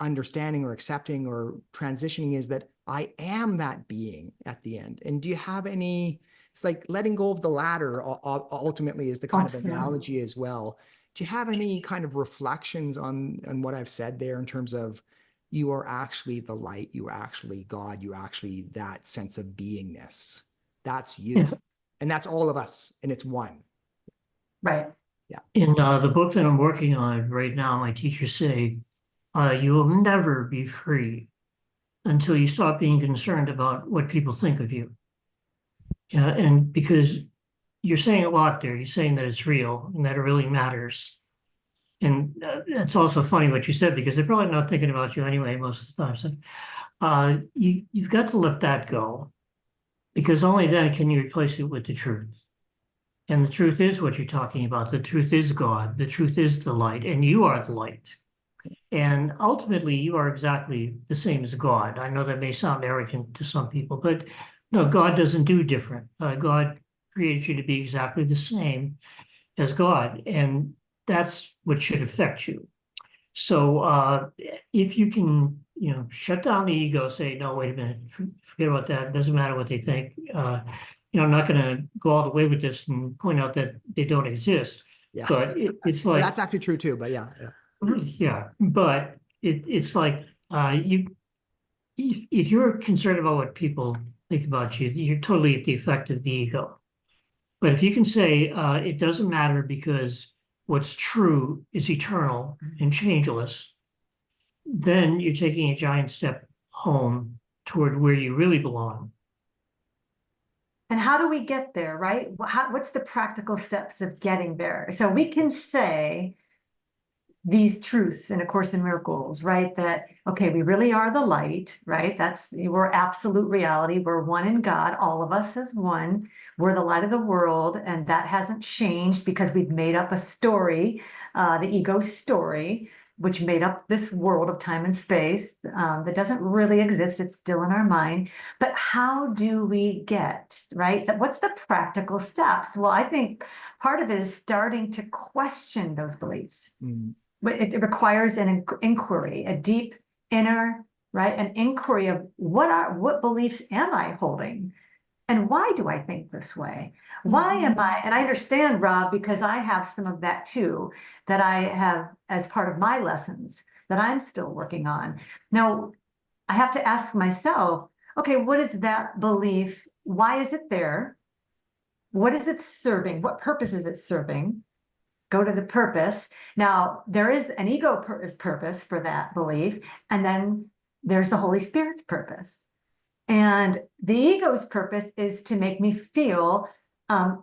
understanding or accepting or transitioning is that I am that being at the end. And do you have any, it's like letting go of the ladder ultimately is the kind of analogy as well. Do you have any kind of reflections on what I've said there in terms of you are actually the light, you are actually God, you're actually that sense of beingness. That's you. Yes. And that's all of us, and it's one. Right. Yeah. In the book that I'm working on right now, my teachers say, you will never be free until you stop being concerned about what people think of you. And because you're saying a lot there. You're saying that it's real and that it really matters. And it's also funny what you said, because they're probably not thinking about you anyway most of the time. So you've got to let that go, because only then can you replace it with the truth. And the truth is what you're talking about. The truth is God. The truth is the light, and you are the light. And ultimately, you are exactly the same as God. I know that may sound arrogant to some people, but no, God doesn't do different. God created you to be exactly the same as God, and that's what should affect you. So if you can, shut down the ego, say, no, wait a minute, forget about that. It doesn't matter what they think. I'm not going to go all the way with this and point out that they don't exist. Yeah. But it's like, that's actually true too, but yeah. yeah, but it's like if you're concerned about what people think about you, you're totally at the effect of the ego. But if you can say it doesn't matter because what's true is eternal and changeless, then you're taking a giant step home toward where you really belong. And how do we get there, right? What's the practical steps of getting there? So we can say these truths in A Course in Miracles, right? That, okay, we really are the light, right? We're absolute reality. We're one in God, all of us as one. We're the light of the world, and that hasn't changed because we've made up a story, the ego story, which made up this world of time and space that doesn't really exist. It's still in our mind. But how do we get, right? What's the practical steps? Well, I think part of it is starting to question those beliefs. But it requires an inquiry, a deep inner, right? An inquiry of what beliefs am I holding? And why do I think this way? Why am I? And I understand, Rob, because I have some of that too, that I have as part of my lessons that I'm still working on. Now, I have to ask myself, okay, what is that belief? Why is it there? What is it serving? What purpose is it serving? Go to the purpose. Now, there is an ego purpose for that belief, and then there's the Holy Spirit's purpose. And the ego's purpose is to make me feel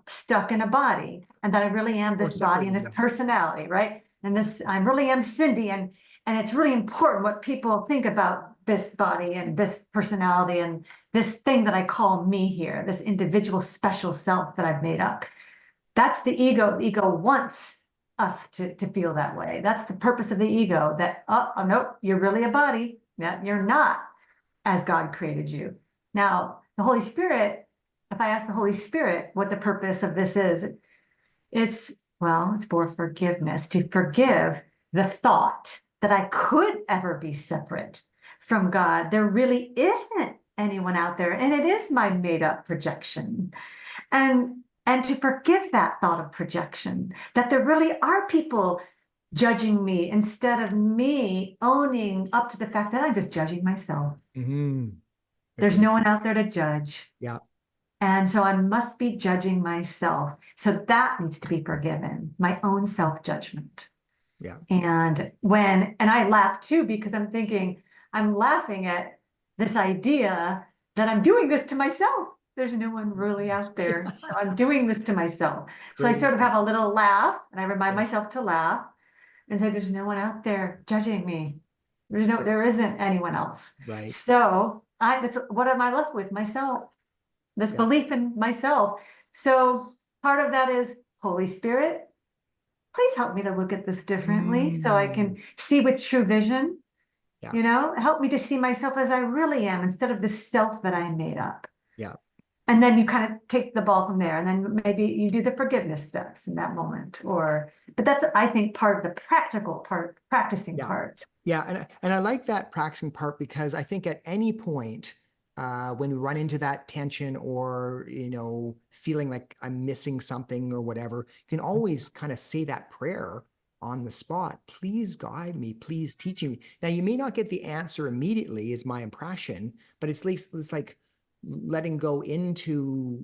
stuck in a body, and that I really am this body and this personality, right? And I really am Cindy, and it's really important what people think about this body and this personality and this thing that I call me here, this individual special self that I've made up. That's the ego. The ego wants us to feel that way. That's the purpose of the ego, that, oh, nope, you're really a body. Yeah, you're not as God created you. Now, the Holy Spirit, if I ask the Holy Spirit what the purpose of this is, it's for forgiveness, to forgive the thought that I could ever be separate from God. There really isn't anyone out there, and it is my made-up projection. And to forgive that thought of projection, that there really are people judging me instead of me owning up to the fact that I'm just judging myself. There's no one out there to judge. Yeah. And so I must be judging myself. So that needs to be forgiven, my own self-judgment. Yeah. And I laugh too, because I'm laughing at this idea that I'm doing this to myself. There's no one really out there. So I'm doing this to myself. So I sort of have a little laugh, and I remind myself to laugh and say, there's no one out there judging me. There isn't anyone else. Right. So what am I left with? Myself, this belief in myself. So part of that is, Holy Spirit, please help me to look at this differently so I can see with true vision. Help me to see myself as I really am instead of the self that I made up. Yeah. And then you kind of take the ball from there, and then maybe you do the forgiveness steps in that moment. But that's, I think, part of the practical part, practicing part. Yeah, and I like that practicing part, because I think at any point when we run into that tension or feeling like I'm missing something or whatever, you can always kind of say that prayer on the spot. Please guide me. Please teach me. Now, you may not get the answer immediately, is my impression, but at least it's like letting go into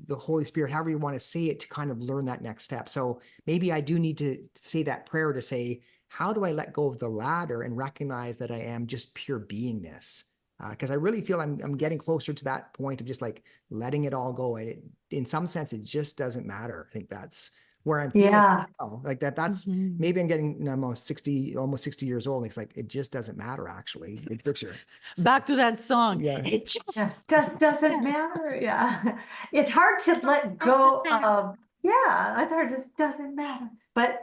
the Holy Spirit, however you want to say it, to kind of learn that next step. So maybe I do need to say that prayer to say, how do I let go of the ladder and recognize that I am just pure beingness? Because I really feel I'm getting closer to that point of just like letting it all go. And in some sense, it just doesn't matter. I think that's where I'm feeling. Yeah. Like that's maybe I'm getting, I'm almost 60 years old. And it's like, it just doesn't matter actually. It's picture. Back to that song. Yeah. It just Doesn't matter. Yeah. It's hard to let go of, it's hard, it just doesn't matter. But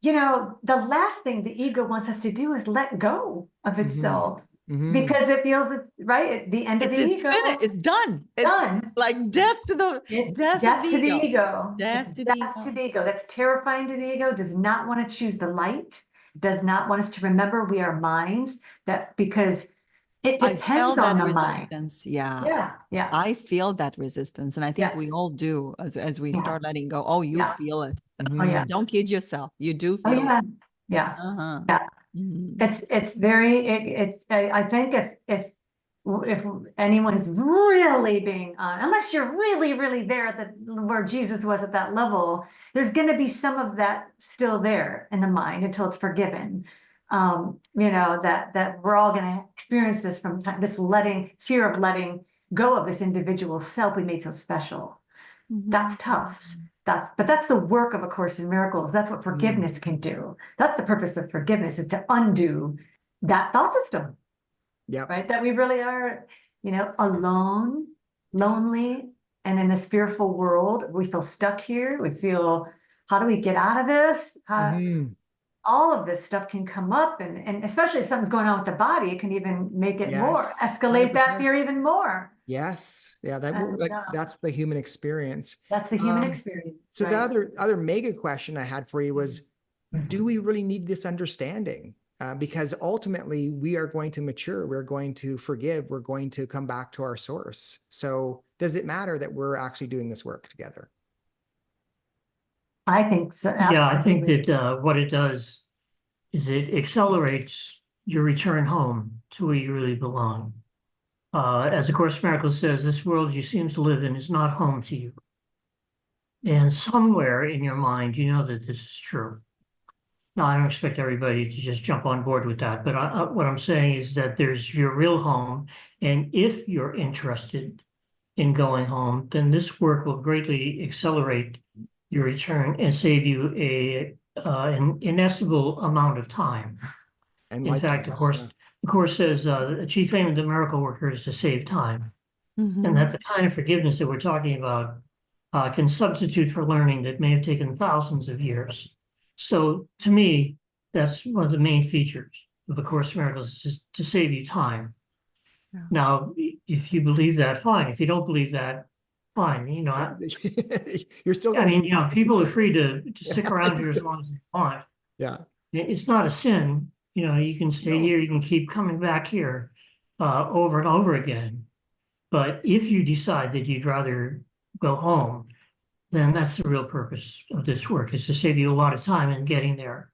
you know, the last thing the ego wants us to do is let go of itself. Because it feels it's right at the end of the ego. Finished. It's done. It's done. like death to the Death to the ego. Death to the ego. To the ego. That's terrifying to the ego. Does not want to choose the light. Does not want us to remember we are minds. That because it depends on the resistance. mind. Yeah. Yeah. I feel that resistance, and I think we all do as we start letting go. Oh, you feel it. Oh yeah. Don't kid yourself. You do Oh feel yeah. it. Yeah. Yeah. It's very, I think if anyone is really being unless you're really there at the where Jesus was at that level, there's going to be some of that still there in the mind until it's forgiven. You know, that we're all going to experience this from time, this fear of letting go of this individual self we made so special. That's tough. But that's the work of A Course in Miracles. That's what forgiveness can do. That's the purpose of forgiveness, is to undo that thought system. Yeah. Right. That we really are, you know, alone, lonely, and in this fearful world. We feel stuck here. We feel, how do we get out of this? All of this stuff can come up, and especially if something's going on with the body, it can even make it more, escalate 100%. That fear even more. Yes. Yeah. That's the human experience. That's the human experience. So the other mega question I had for you was, do we really need this understanding? Because ultimately we are going to mature. We're going to forgive. We're going to come back to our source. So does it matter that we're actually doing this work together? I think so. Absolutely. Yeah, I think that what it does is it accelerates your return home to where you really belong. As A Course in Miracles says, this world you seem to live in is not home to you. And somewhere in your mind, you know that this is true. Now, I don't expect everybody to just jump on board with that, but what I'm saying is that there's your real home. And if you're interested in going home, then this work will greatly accelerate your return and save you an inestimable amount of time. And in fact, of course, the Course says the chief aim of the miracle worker is to save time. And that the kind of forgiveness that we're talking about can substitute for learning that may have taken thousands of years. So to me, that's one of the main features of A Course in Miracles, is to save you time. Yeah. Now, if you believe that, fine. If you don't believe that, fine. You know, you're still. I mean, you know, people are free to stick around here as long as they want. Yeah, it's not a sin. You know, you can stay here. You can keep coming back here over and over again. But if you decide that you'd rather go home, then that's the real purpose of this work, is to save you a lot of time in getting there.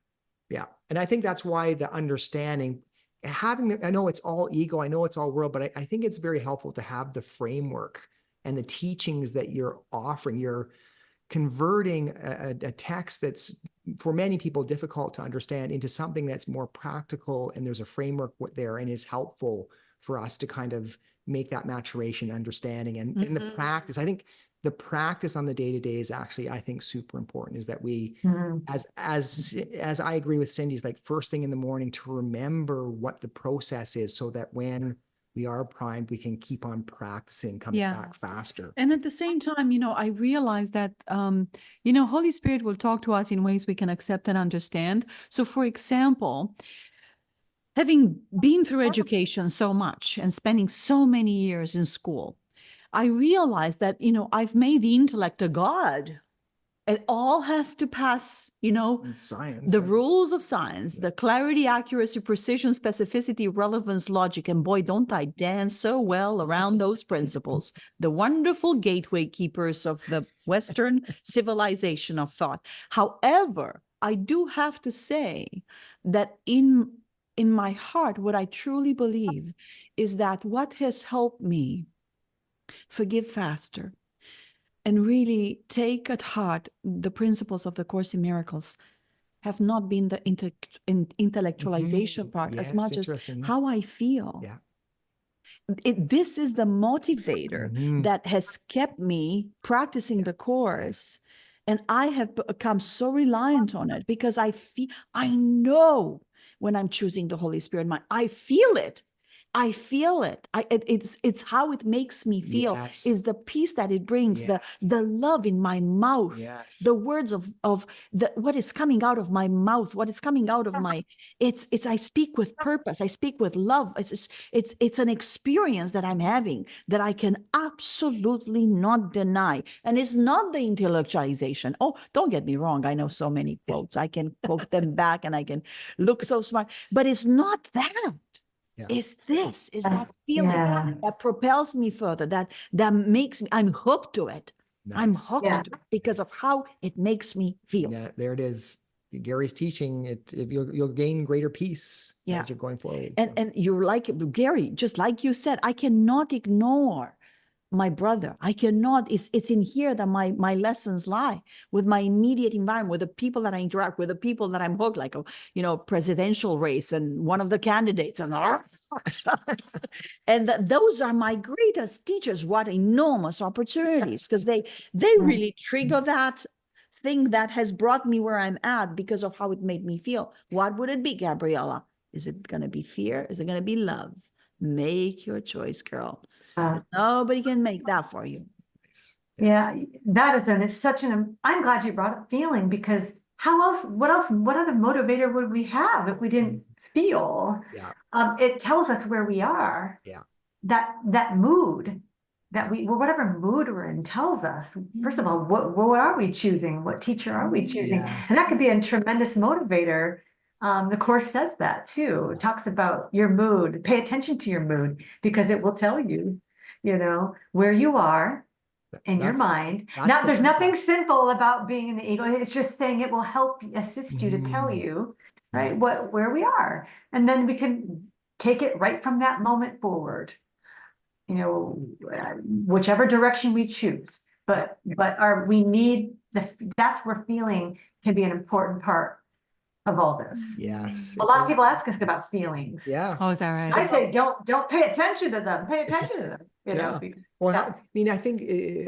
Yeah. And I think that's why the understanding, I know it's all ego, I know it's all world, but I think it's very helpful to have the framework and the teachings that you're offering. You're converting a text that's for many people difficult to understand into something that's more practical, and there's a framework there and is helpful for us to kind of make that maturation understanding. And in the practice, I think the practice on the day-to-day is actually, I think, super important, is that we, as I agree with Cindy's, like first thing in the morning, to remember what the process is, so that when we are primed, we can keep on practicing, coming back faster. And at the same time, you know, I realize that, you know, Holy Spirit will talk to us in ways we can accept and understand. So for example, having been through education so much and spending so many years in school, I realized that, you know, I've made the intellect a god. It all has to pass, you know, science, the rules of science, the clarity, accuracy, precision, specificity, relevance, logic. And boy, don't I dance so well around those principles, the wonderful gateway keepers of the Western civilization of thought. However, I do have to say that in my heart, what I truly believe is that what has helped me forgive faster and really take at heart the principles of the Course in Miracles have not been the intellectualization part as much as how I feel. Yeah. This is the motivator Mhm. that has kept me practicing the course. And I have become so reliant on it because I know when I'm choosing the Holy Spirit mind. I feel it. I feel it. It's how it makes me feel, Yes. is the peace that it brings, Yes. the love in my mouth, Yes. the words of what is coming out of my mouth, what is coming out of my, it's I speak with purpose. I speak with love. It's an experience that I'm having that I can absolutely not deny. And it's not the intellectualization. Oh, don't get me wrong. I know so many quotes. I can quote them back and I can look so smart, but it's not that. Yeah. Is that feeling Yeah. that propels me further, that makes me, I'm hooked to it. I'm Nice. hooked Yeah. to it because of how it makes me feel. Yeah, there it is. Gary's teaching it. You'll gain greater peace Yeah. as you're going forward. And you're like, Gary, just like you said, I cannot ignore my brother. I cannot, it's in here that my lessons lie, with my immediate environment, with the people that I interact with, the people that I'm hooked, like a, presidential race and one of the candidates and and those are my greatest teachers. What enormous opportunities, because they really trigger that thing that has brought me where I'm at because of how it made me feel. What would it be, Gabriela? Is it going to be fear? Is it going to be love? Make your choice, girl. Nobody can make that for you. Yeah, that is it's such I'm glad you brought up feeling, because what other motivator would we have if we didn't feel? Yeah. It tells us where we are. Yeah. That mood that whatever mood we're in tells us, first of all, what are we choosing? What teacher are we choosing? Yes. And that could be a tremendous motivator. The course says that too. It talks about your mood. Pay attention to your mood, because it will tell you, where you are in your mind. Now, there's nothing sinful about being in the ego. It's just saying it will help assist you to tell you, right, where we are. And then we can take it right from that moment forward, whichever direction we choose. But we need that's where feeling can be an important part of all this. Yes. A lot of people ask us about feelings. Yeah. Oh, is that right? I say, don't pay attention to them. Pay attention to them. Yeah. Well, I mean, I think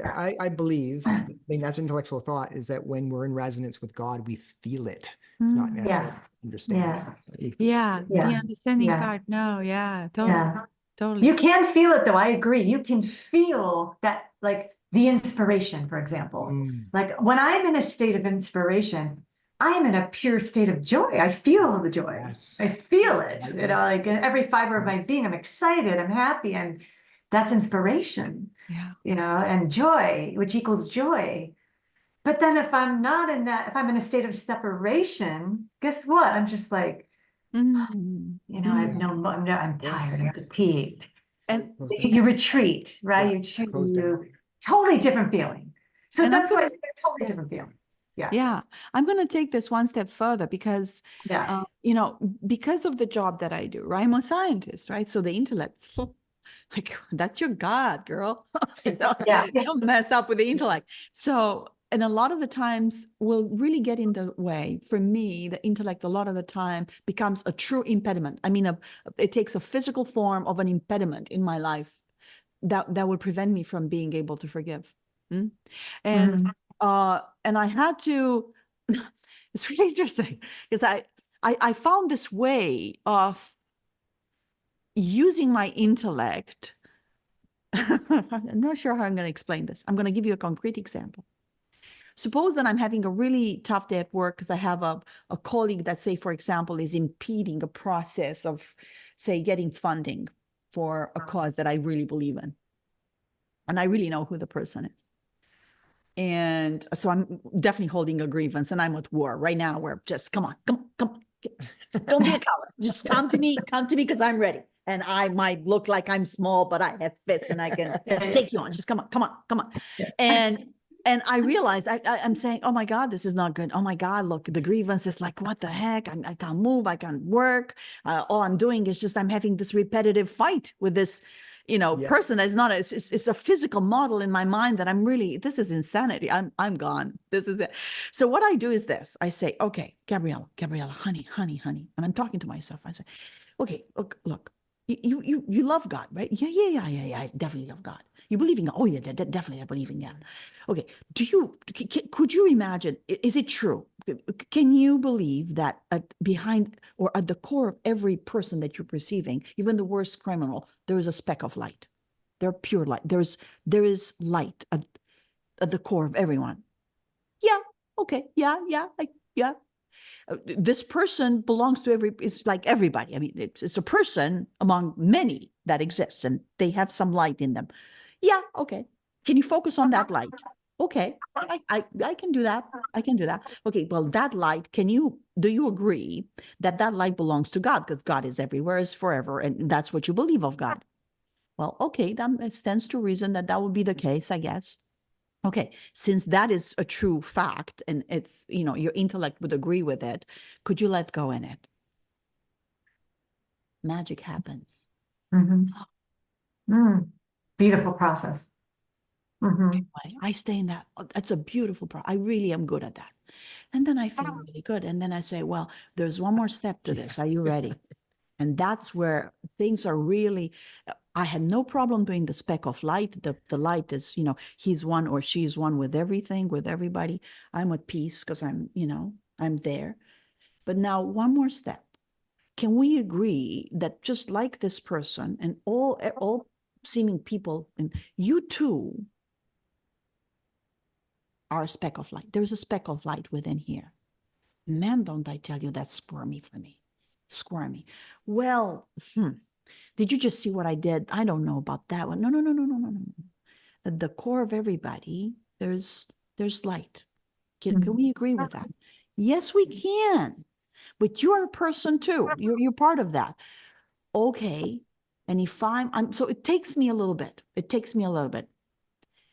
I believe, that's intellectual thought, is that when we're in resonance with God, we feel it. It's not necessarily understand. Yeah, the Yeah. understanding Yeah. part. No, yeah, totally. Yeah. Totally. You can feel it though. I agree. You can feel that, like the inspiration, for example. Like when I'm in a state of inspiration, I am in a pure state of joy. I feel the joy. Yes. I feel it, like in every fiber of my being. I'm excited. I'm happy. And that's inspiration, and joy, which equals joy. But then if I'm not in that, if I'm in a state of separation, guess what? I'm just like, I'm tired, I'm fatigued. And You retreat, right? You totally different feeling. So that's why totally different feeling. Yeah, I'm going to take this one step further because, because of the job that I do, right? I'm a scientist, right? So the intellect, like that's your God, girl. Don't mess up with the intellect. So, and a lot of the times will really get in the way. For me, the intellect a lot of the time becomes a true impediment. I mean, it takes a physical form of an impediment in my life that will prevent me from being able to forgive. And I had to, it's really interesting because I found this way of using my intellect. I'm not sure how I'm going to explain this. I'm going to give you a concrete example. Suppose that I'm having a really tough day at work because I have a colleague that, say, for example, is impeding a process of, say, getting funding for a cause that I really believe in. And I really know who the person is. And so I'm definitely holding a grievance, and I'm at war right now. We're just, come on. Don't be a coward. Just come to me because I'm ready. And I might look like I'm small, but I have fists and I can take you on. Just come on. And I realized I'm saying, oh my God, this is not good. Oh my God, look, the grievance is like, what the heck? I can't move. I can't work. All I'm doing is just, I'm having this repetitive fight with this, person that is not, it's a physical model in my mind that this is insanity. I'm gone. This is it. So what I do is this, I say, okay, Gabriela, honey. And I'm talking to myself. I say, okay, look, You love God, right? Yeah. I definitely love God. You believe in God. Oh yeah, definitely I believe in God. Okay. Could you imagine, is it true? Can you believe that behind or at the core of every person that you're perceiving, even the worst criminal, there is a speck of light? They're pure light. There is light at the core of everyone. Yeah. Okay. Yeah. This person belongs to it's like everybody. I mean, it's a person among many that exists, and they have some light in them. Yeah, okay. Can you focus on that light? Okay, I can do that. I can do that. Okay, well, that light, do you agree that that light belongs to God? Because God is everywhere, is forever, and that's what you believe of God. Well, okay, that stands to reason that that would be the case, I guess. Okay, since that is a true fact and it's, your intellect would agree with it, could you let go in it? Magic happens. Beautiful process. I stay in that. That's a beautiful process. I really am good at that. And then I feel really good. And then I say, well, there's one more step to this. Are you ready? And that's where things are really, I had no problem doing the speck of light. The light is, he's one or she's one with everything, with everybody. I'm at peace because I'm there. But now one more step. Can we agree that just like this person and all seeming people, and you too are a speck of light. There's a speck of light within here. Man, don't I tell you, that's squirmy for me. Squirmy. Well, did you just see what I did? I don't know about that one. No. At the core of everybody, there's light. Can we agree with that? Yes, we can. But you're a person too. You're part of that. Okay. And if so it takes me a little bit.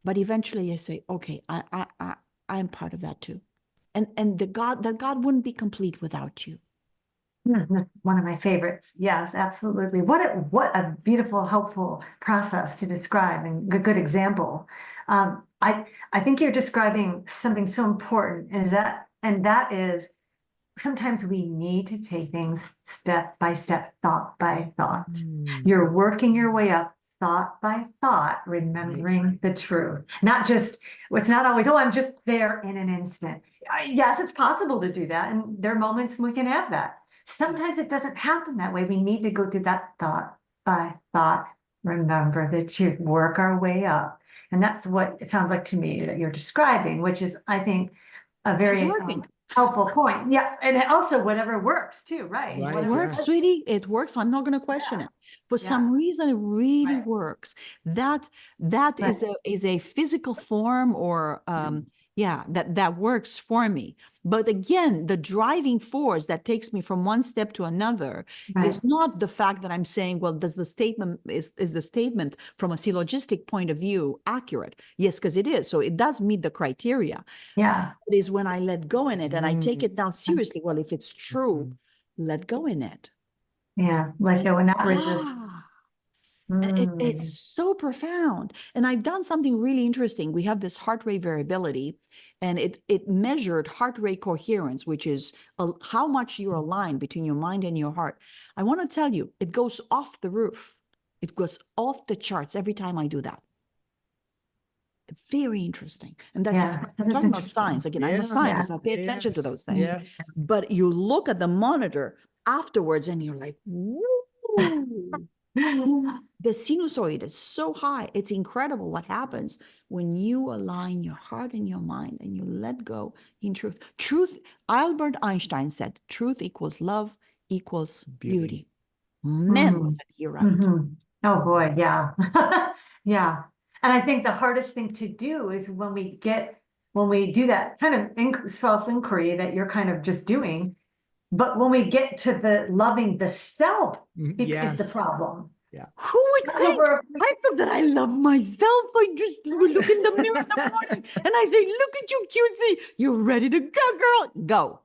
But eventually I say, okay, I'm part of that too. And that God wouldn't be complete without you. One of my favorites. Yes, absolutely. What a beautiful, helpful process to describe and a good example. I think you're describing something so important, and that is sometimes we need to take things step by step, thought by thought. You're working your way up thought by thought, remembering the truth. It's not always, I'm just there in an instant. Yes, it's possible to do that. And there are moments we can have that. Sometimes it doesn't happen that way. We need to go through that thought by thought, remember the truth, work our way up. And that's what it sounds like to me that you're describing, which is, I think, a very helpful point. Yeah. And also whatever works too, right? It works, sweetie. It works. I'm not going to question it. For some reason, it really works. That is a physical form or that works for me. But again, the driving force that takes me from one step to another is not the fact that I'm saying, well, is the statement from a syllogistic point of view accurate? Yes, because it is. So it does meet the criteria. Yeah. It is when I let go in it and I take it down seriously. Well, if it's true, let go in it. Yeah, let go and not resist. It's so profound. And I've done something really interesting. We have this heart rate variability, and it measured heart rate coherence, which is how much you're aligned between your mind and your heart. I want to tell you, it goes off the roof. It goes off the charts every time I do that. Very interesting. And that's talking about science. Again, I'm a scientist. I pay attention to those things. Yes. But you look at the monitor afterwards and you're like, woo. The sinusoid is so high. It's incredible what happens when you align your heart and your mind and you let go in truth. Truth, Albert Einstein said, truth equals love equals beauty. Man, wasn't he right? Oh boy, yeah. Yeah. And I think the hardest thing to do is when we do that kind of self-inquiry that you're kind of just doing, but when we get to the loving the self is the problem. Yeah. Who would think? I feel that I love myself. I just look in the mirror in the morning and I say, look at you, cutesy. You're ready to go, girl. Go.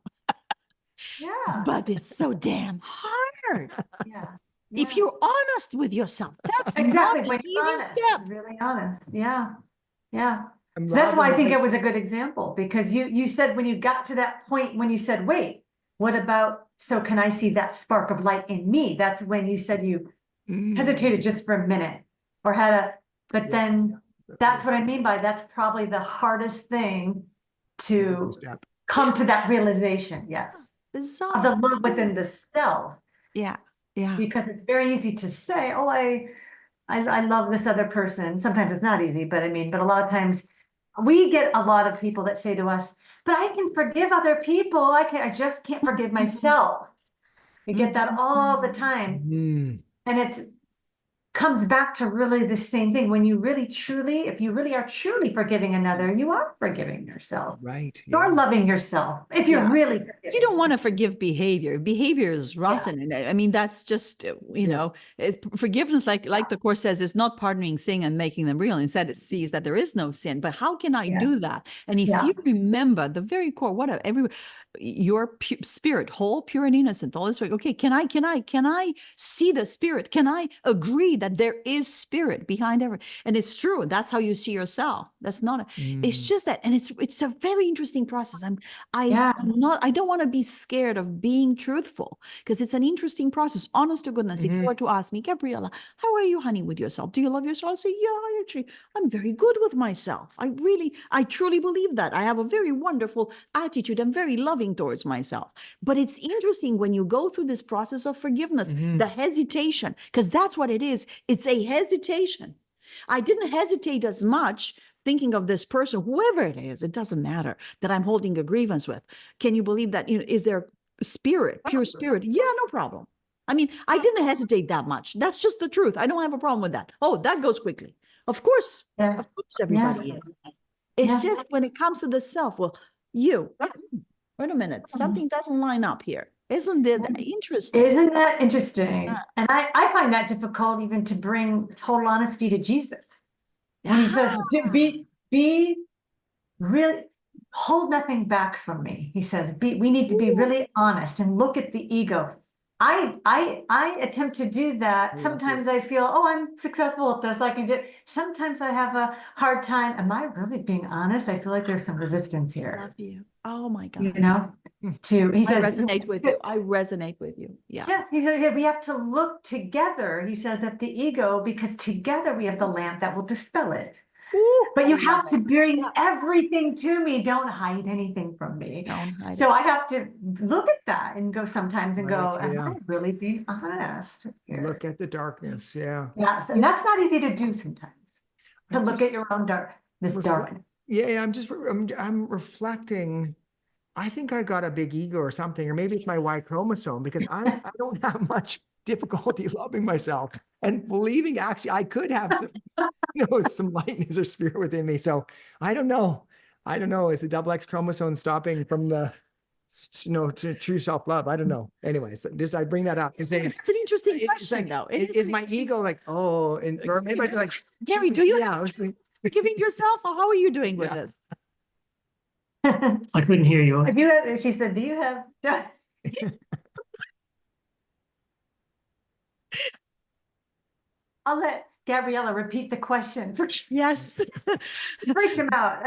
Yeah. But it's so damn hard. Yeah. If you're honest with yourself, that's exactly not an easy step. Really honest. Yeah. Yeah. So that's why I think it was a good example, because you said when you got to that point, when you said, wait, what about, so can I see that spark of light in me? That's when you said you hesitated just for a minute or had a, but Yeah. then that's what I mean by that's probably the hardest thing to Step. come to that realization. Yes. Bizarre. Of the love within the self, Yeah. Yeah. because it's very easy to say, oh, I love this other person. Sometimes it's not easy, but I mean, but a lot of times we get a lot of people that say to us, but I can forgive other people. I just can't forgive myself. We get that all the time. Mm. And it's comes back to really the same thing. When you really truly, if you really are truly forgiving another, you are forgiving yourself. Right. You are loving yourself. If you're Yeah. really You forgiving. don't want to forgive behavior. Behavior is rotten. And I mean, that's just, you know, forgiveness, like the Course says, is not pardoning sin and making them real. Instead, it sees that there is no sin. But how can I do that? And if you remember the very core, whatever, your spirit, whole, pure, and innocent, all this way. Okay, can I see the spirit? Can I agree that there is spirit behind everything? And it's true. That's how you see yourself. That's not. It's just that, and it's a very interesting process. I don't want to be scared of being truthful because it's an interesting process. Honest to goodness, if you were to ask me, Gabriela, how are you, honey, with yourself? Do you love yourself? I say, yeah, I'm very good with myself. I truly believe that. I have a very wonderful attitude. I'm very loving towards myself. But it's interesting when you go through this process of forgiveness, the hesitation, because that's what it is. It's a hesitation. I didn't hesitate as much thinking of this person, whoever it is, it doesn't matter, that I'm holding a grievance with. Can you believe that? Is there spirit, pure spirit? Yeah, no problem. I mean, I didn't hesitate that much. That's just the truth. I don't have a problem with that. Oh, that goes quickly. Of course, everybody. It's just when it comes to the self, well, wait a minute, something doesn't line up here. Isn't it interesting? Isn't that interesting? And I find that difficult even to bring total honesty to Jesus. When he says, be really, hold nothing back from me. He says, we need to be really honest and look at the ego. I attempt to do that. Sometimes I feel, oh, I'm successful at this. I can do it. Sometimes I have a hard time. Am I really being honest? I feel like there's some resistance here. Love you. Oh my God. You know, he says, I resonate with you. I resonate with you. Yeah. Yeah. He said, we have to look together. He says at the ego, because together we have the lamp that will dispel it. Ooh, but you have to bring everything to me. Don't hide anything from me. So I have to look at that and go sometimes and go, am I really being honest here? Look at the darkness. Yeah. Yes. And that's not easy to do sometimes, to look at your own darkness. Yeah. I'm reflecting. I think I got a big ego or something, or maybe it's my Y chromosome, because I don't have much difficulty loving myself and believing actually I could have some, some lightness or spirit within me. So I don't know. Is the double X chromosome stopping from the, to true self-love? I don't know. Anyways, I bring that up. It's an interesting question, though. Is my ego like, or maybe I like, Gary, do you have forgiving yourself, or how are you doing with this? I couldn't hear you. She said, do you have? I'll let Gabriela repeat the question. Yes. Freaked him out.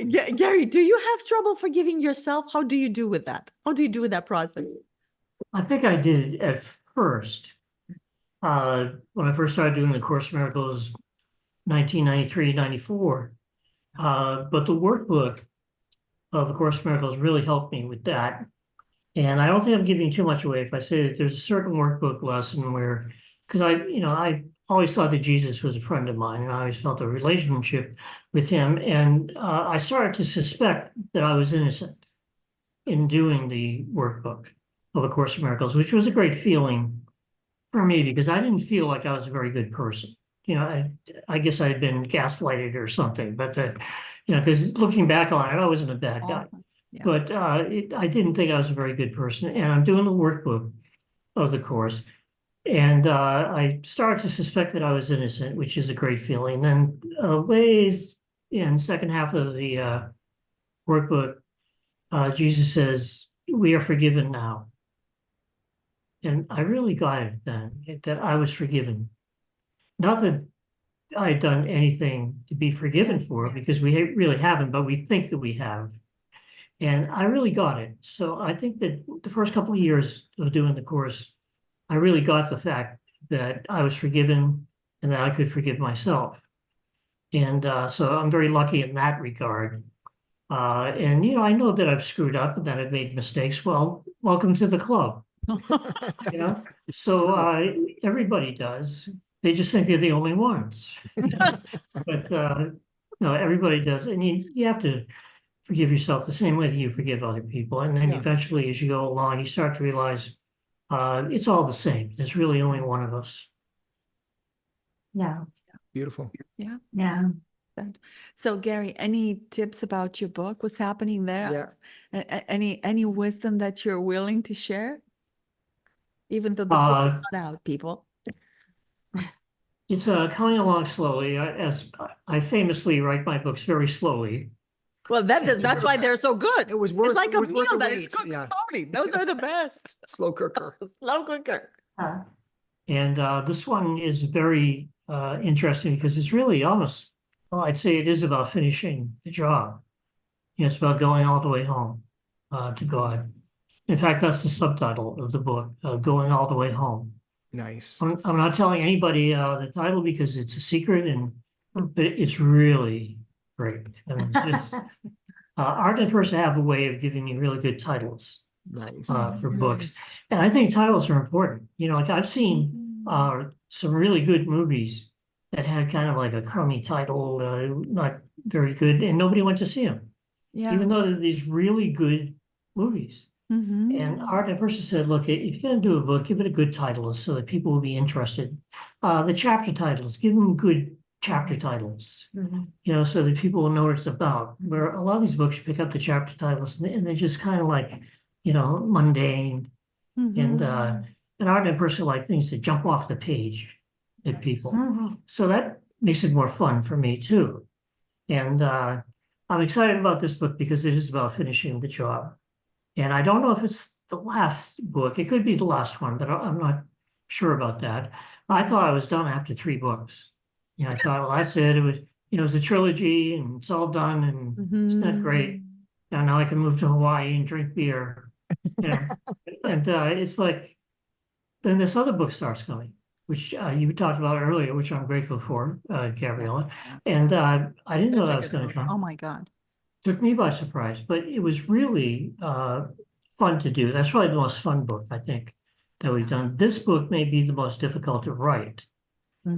Gary, do you have trouble forgiving yourself? How do you do with that? How do you do with that process? I think I did it at first. When I first started doing the Course in Miracles, 1993, 94. But the workbook of the Course in Miracles really helped me with that. And I don't think I'm giving too much away if I say that there's a certain workbook lesson where, because I always thought that Jesus was a friend of mine, and I always felt a relationship with him. And I started to suspect that I was innocent in doing the workbook of A Course in Miracles, which was a great feeling for me because I didn't feel like I was a very good person. I guess I had been gaslighted or something, but because looking back on it, I wasn't a bad guy. Yeah. But I didn't think I was a very good person. And I'm doing the workbook of the Course. And I started to suspect that I was innocent, which is a great feeling. Then ways in second half of the workbook, Jesus says, we are forgiven now. And I really got it then, that I was forgiven. Not that I had done anything to be forgiven for, because we really haven't, but we think that we have. And I really got it. So I think that the first couple of years of doing the Course, I really got the fact that I was forgiven and that I could forgive myself. And so I'm very lucky in that regard. And, you know, I know that I've screwed up and that I've made mistakes. Well, welcome to the club, you know? So everybody does. They just think they're the only ones. But no, everybody does. And you have to forgive yourself the same way that you forgive other people. And then Yeah. eventually, as you go along, you start to realize it's all the same. There's really only one of us. Yeah, Beautiful. Yeah. yeah. So Gary, any tips about your book? What's happening there? Yeah. Any wisdom that you're willing to share? Even though the book is not out, people. It's coming along slowly. As I famously write my books very slowly. Well, that's why they're so good. It was worth. It's like it a was worth meal the that is wait. cooked Yeah. slowly. Those are the best. Slow cooker. Slow cooker. And this one is very interesting because it's really almost, well, I'd say it is about finishing the job. You know, it's about going all the way home to God. In fact, that's the subtitle of the book, Going All the Way Home. Nice. I'm not telling anybody the title because it's a secret, but it's really great. I mean, Art and Person have a way of giving you really good titles Nice. for books. And I think titles are important. You know, like I've seen some really good movies that had kind of like a crummy title, not very good, and nobody went to see them. Yeah. Even though they're these really good movies. Mm-hmm. And Art and Person said, look, if you're going to do a book, give it a good title so that people will be interested. The chapter titles, give them good chapter titles, you know, so that people will know what it's about. Where a lot of these books, you pick up the chapter titles and they're just kind of like, you know, mundane. And Art and Person like things that jump off the page at people. So that makes it more fun for me too. And I'm excited about this book because it is about finishing the job. And I don't know if it's the last book. It could be the last one, but I'm not sure about that. I thought I was done after 3 books. You know, I thought, well, that's it. It was, you know, it was a trilogy and it's all done and it's not great. And now I can move to Hawaii and drink beer. You know, and it's like, then this other book starts coming, which you talked about earlier, which I'm grateful for, Gabriela. And I didn't know that was going to come. Oh my God. Took me by surprise, but it was really fun to do. That's probably the most fun book, I think, that we've done. This book may be the most difficult to write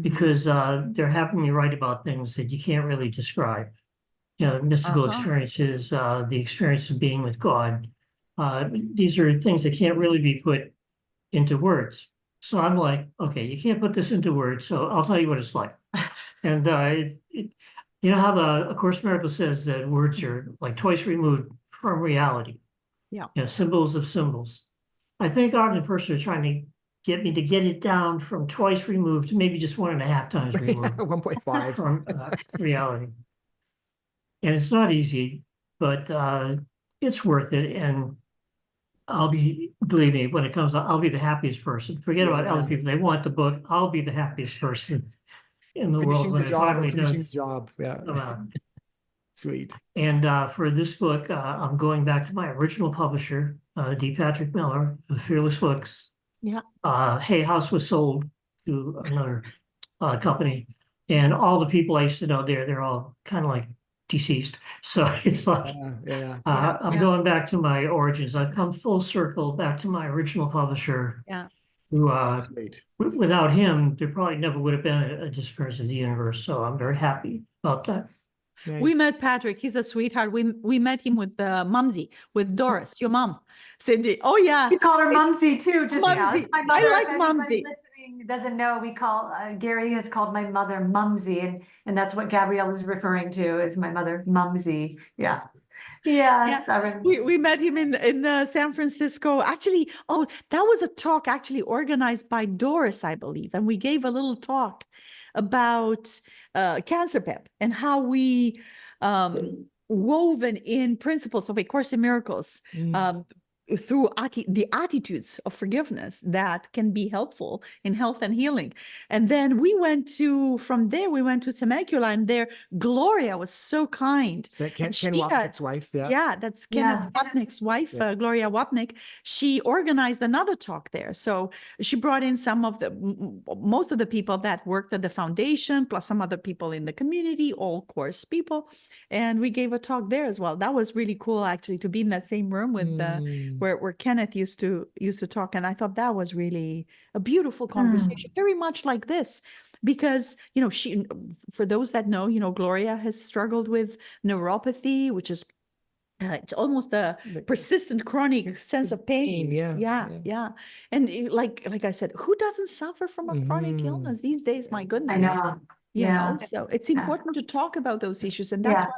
because they're having me write about things that you can't really describe. You know, mystical experiences, the experience of being with God. These are things that can't really be put into words. So I'm like, okay, you can't put this into words, so I'll tell you what it's like. And you know how A Course in Miracles says that words are like twice removed from reality. Yeah. You know, symbols of symbols. I think Art and Person are trying to get me to get it down from twice removed to maybe just 1.5 times removed 1.5 from reality. And it's not easy, but it's worth it. And believe me, when it comes out, I'll be the happiest person. Forget about other people. They want the book. I'll be the happiest person in the world when it finally does. Yeah. Sweet. And for this book, I'm going back to my original publisher, D. Patrick Miller of Fearless Books. Yeah. Hay House was sold to another company, and all the people I used to know there, they're all kind of like deceased. So it's like I'm going back to my origins. I've come full circle back to my original publisher. Yeah. Who without him, there probably never would have been a Disappearance of the Universe. So I'm very happy about that. Nice. We met Patrick. He's a sweetheart. We met him with Mumsy, with Doris, your mom, Cindy. Oh yeah. You call her Mumsy too. Just Mumsy. my mother, I like if Mumsy. anybody listening doesn't know, we call Gary has called my mother Mumsy, and that's what Gabrielle is referring to as my mother Mumsy. Yeah. Yes, I remember. We met him in San Francisco. Actually, that was a talk actually organized by Doris, I believe, and we gave a little talk about Cancer Pep and how we woven in principles of A Course in Miracles through the attitudes of forgiveness that can be helpful in health and healing. And then from there, we went to Temecula, and there Gloria was so kind. Is that Ken And she Wapnick's wife? Yeah. Yeah, that's Kenneth Wapnick's wife, Gloria Wapnick. She organized another talk there. So she brought in most of the people that worked at the foundation, plus some other people in the community, all course people. And we gave a talk there as well. That was really cool, actually, to be in that same room with where Kenneth used to talk. And I thought that was really a beautiful conversation, very much like this. Because, she, for those that know, Gloria has struggled with neuropathy, which is it's almost a persistent chronic sense of pain. Yeah. And like I said, who doesn't suffer from a chronic illness these days? My goodness. I know. You know, so it's important to talk about those issues. And that's why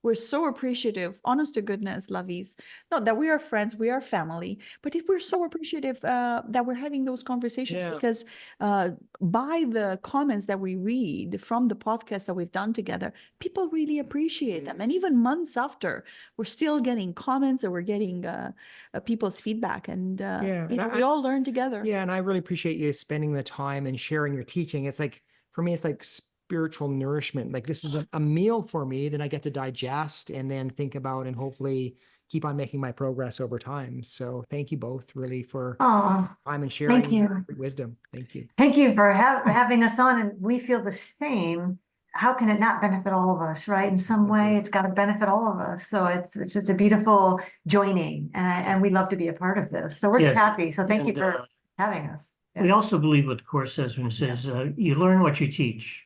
we're so appreciative, honest to goodness, lovies. Not that we are friends, we are family, but we're so appreciative that we're having those conversations because by the comments that we read from the podcast that we've done together, people really appreciate them. And even months after, we're still getting comments, or we're getting people's feedback. And, we all learn together. Yeah. And I really appreciate you spending the time and sharing your teaching. It's like, for me, it's like spiritual nourishment. Like this is a meal for me that I get to digest and then think about and hopefully keep on making my progress over time. So thank you both really for time and sharing your wisdom. Thank you. Thank you for having us on. And we feel the same. How can it not benefit all of us, right? In some way, it's got to benefit all of us. So it's just a beautiful joining, and we love to be a part of this. So we're happy. So thank you for having us. We also believe what the Course says when it says, you learn what you teach.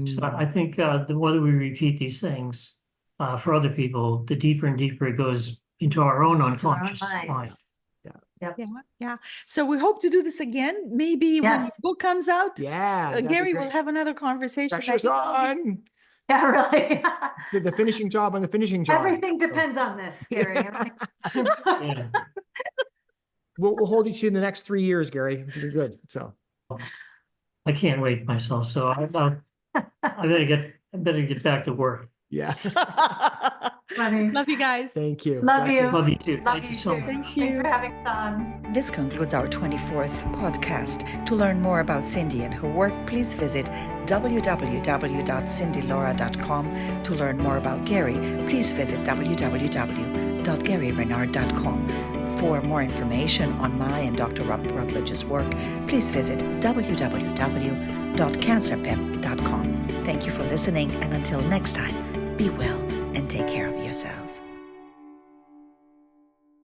So I think the more we repeat these things for other people, the deeper and deeper it goes into our own unconscious mind. Yeah. So we hope to do this again. Maybe when the book comes out. Yeah. Gary will have another conversation. Pressure's on. Yeah, really. The finishing job on the finishing job. Everything depends on this, Gary. We'll hold you to the next 3 years, Gary. You're good. So I can't wait myself. So I better get back to work. Yeah. Funny. Love you guys. Thank you. Love you. Love you too. Love Thank you so much. Thank you. Thanks for having us on. This concludes our 24th podcast. To learn more about Cindy and her work, please visit www.cindylora.com. To learn more about Gary, please visit www.garyrenard.com. For more information on my and Dr. Rob Rutledge's work, please visit www.cancerpep.com. Thank you for listening, and until next time, be well and take care of yourselves.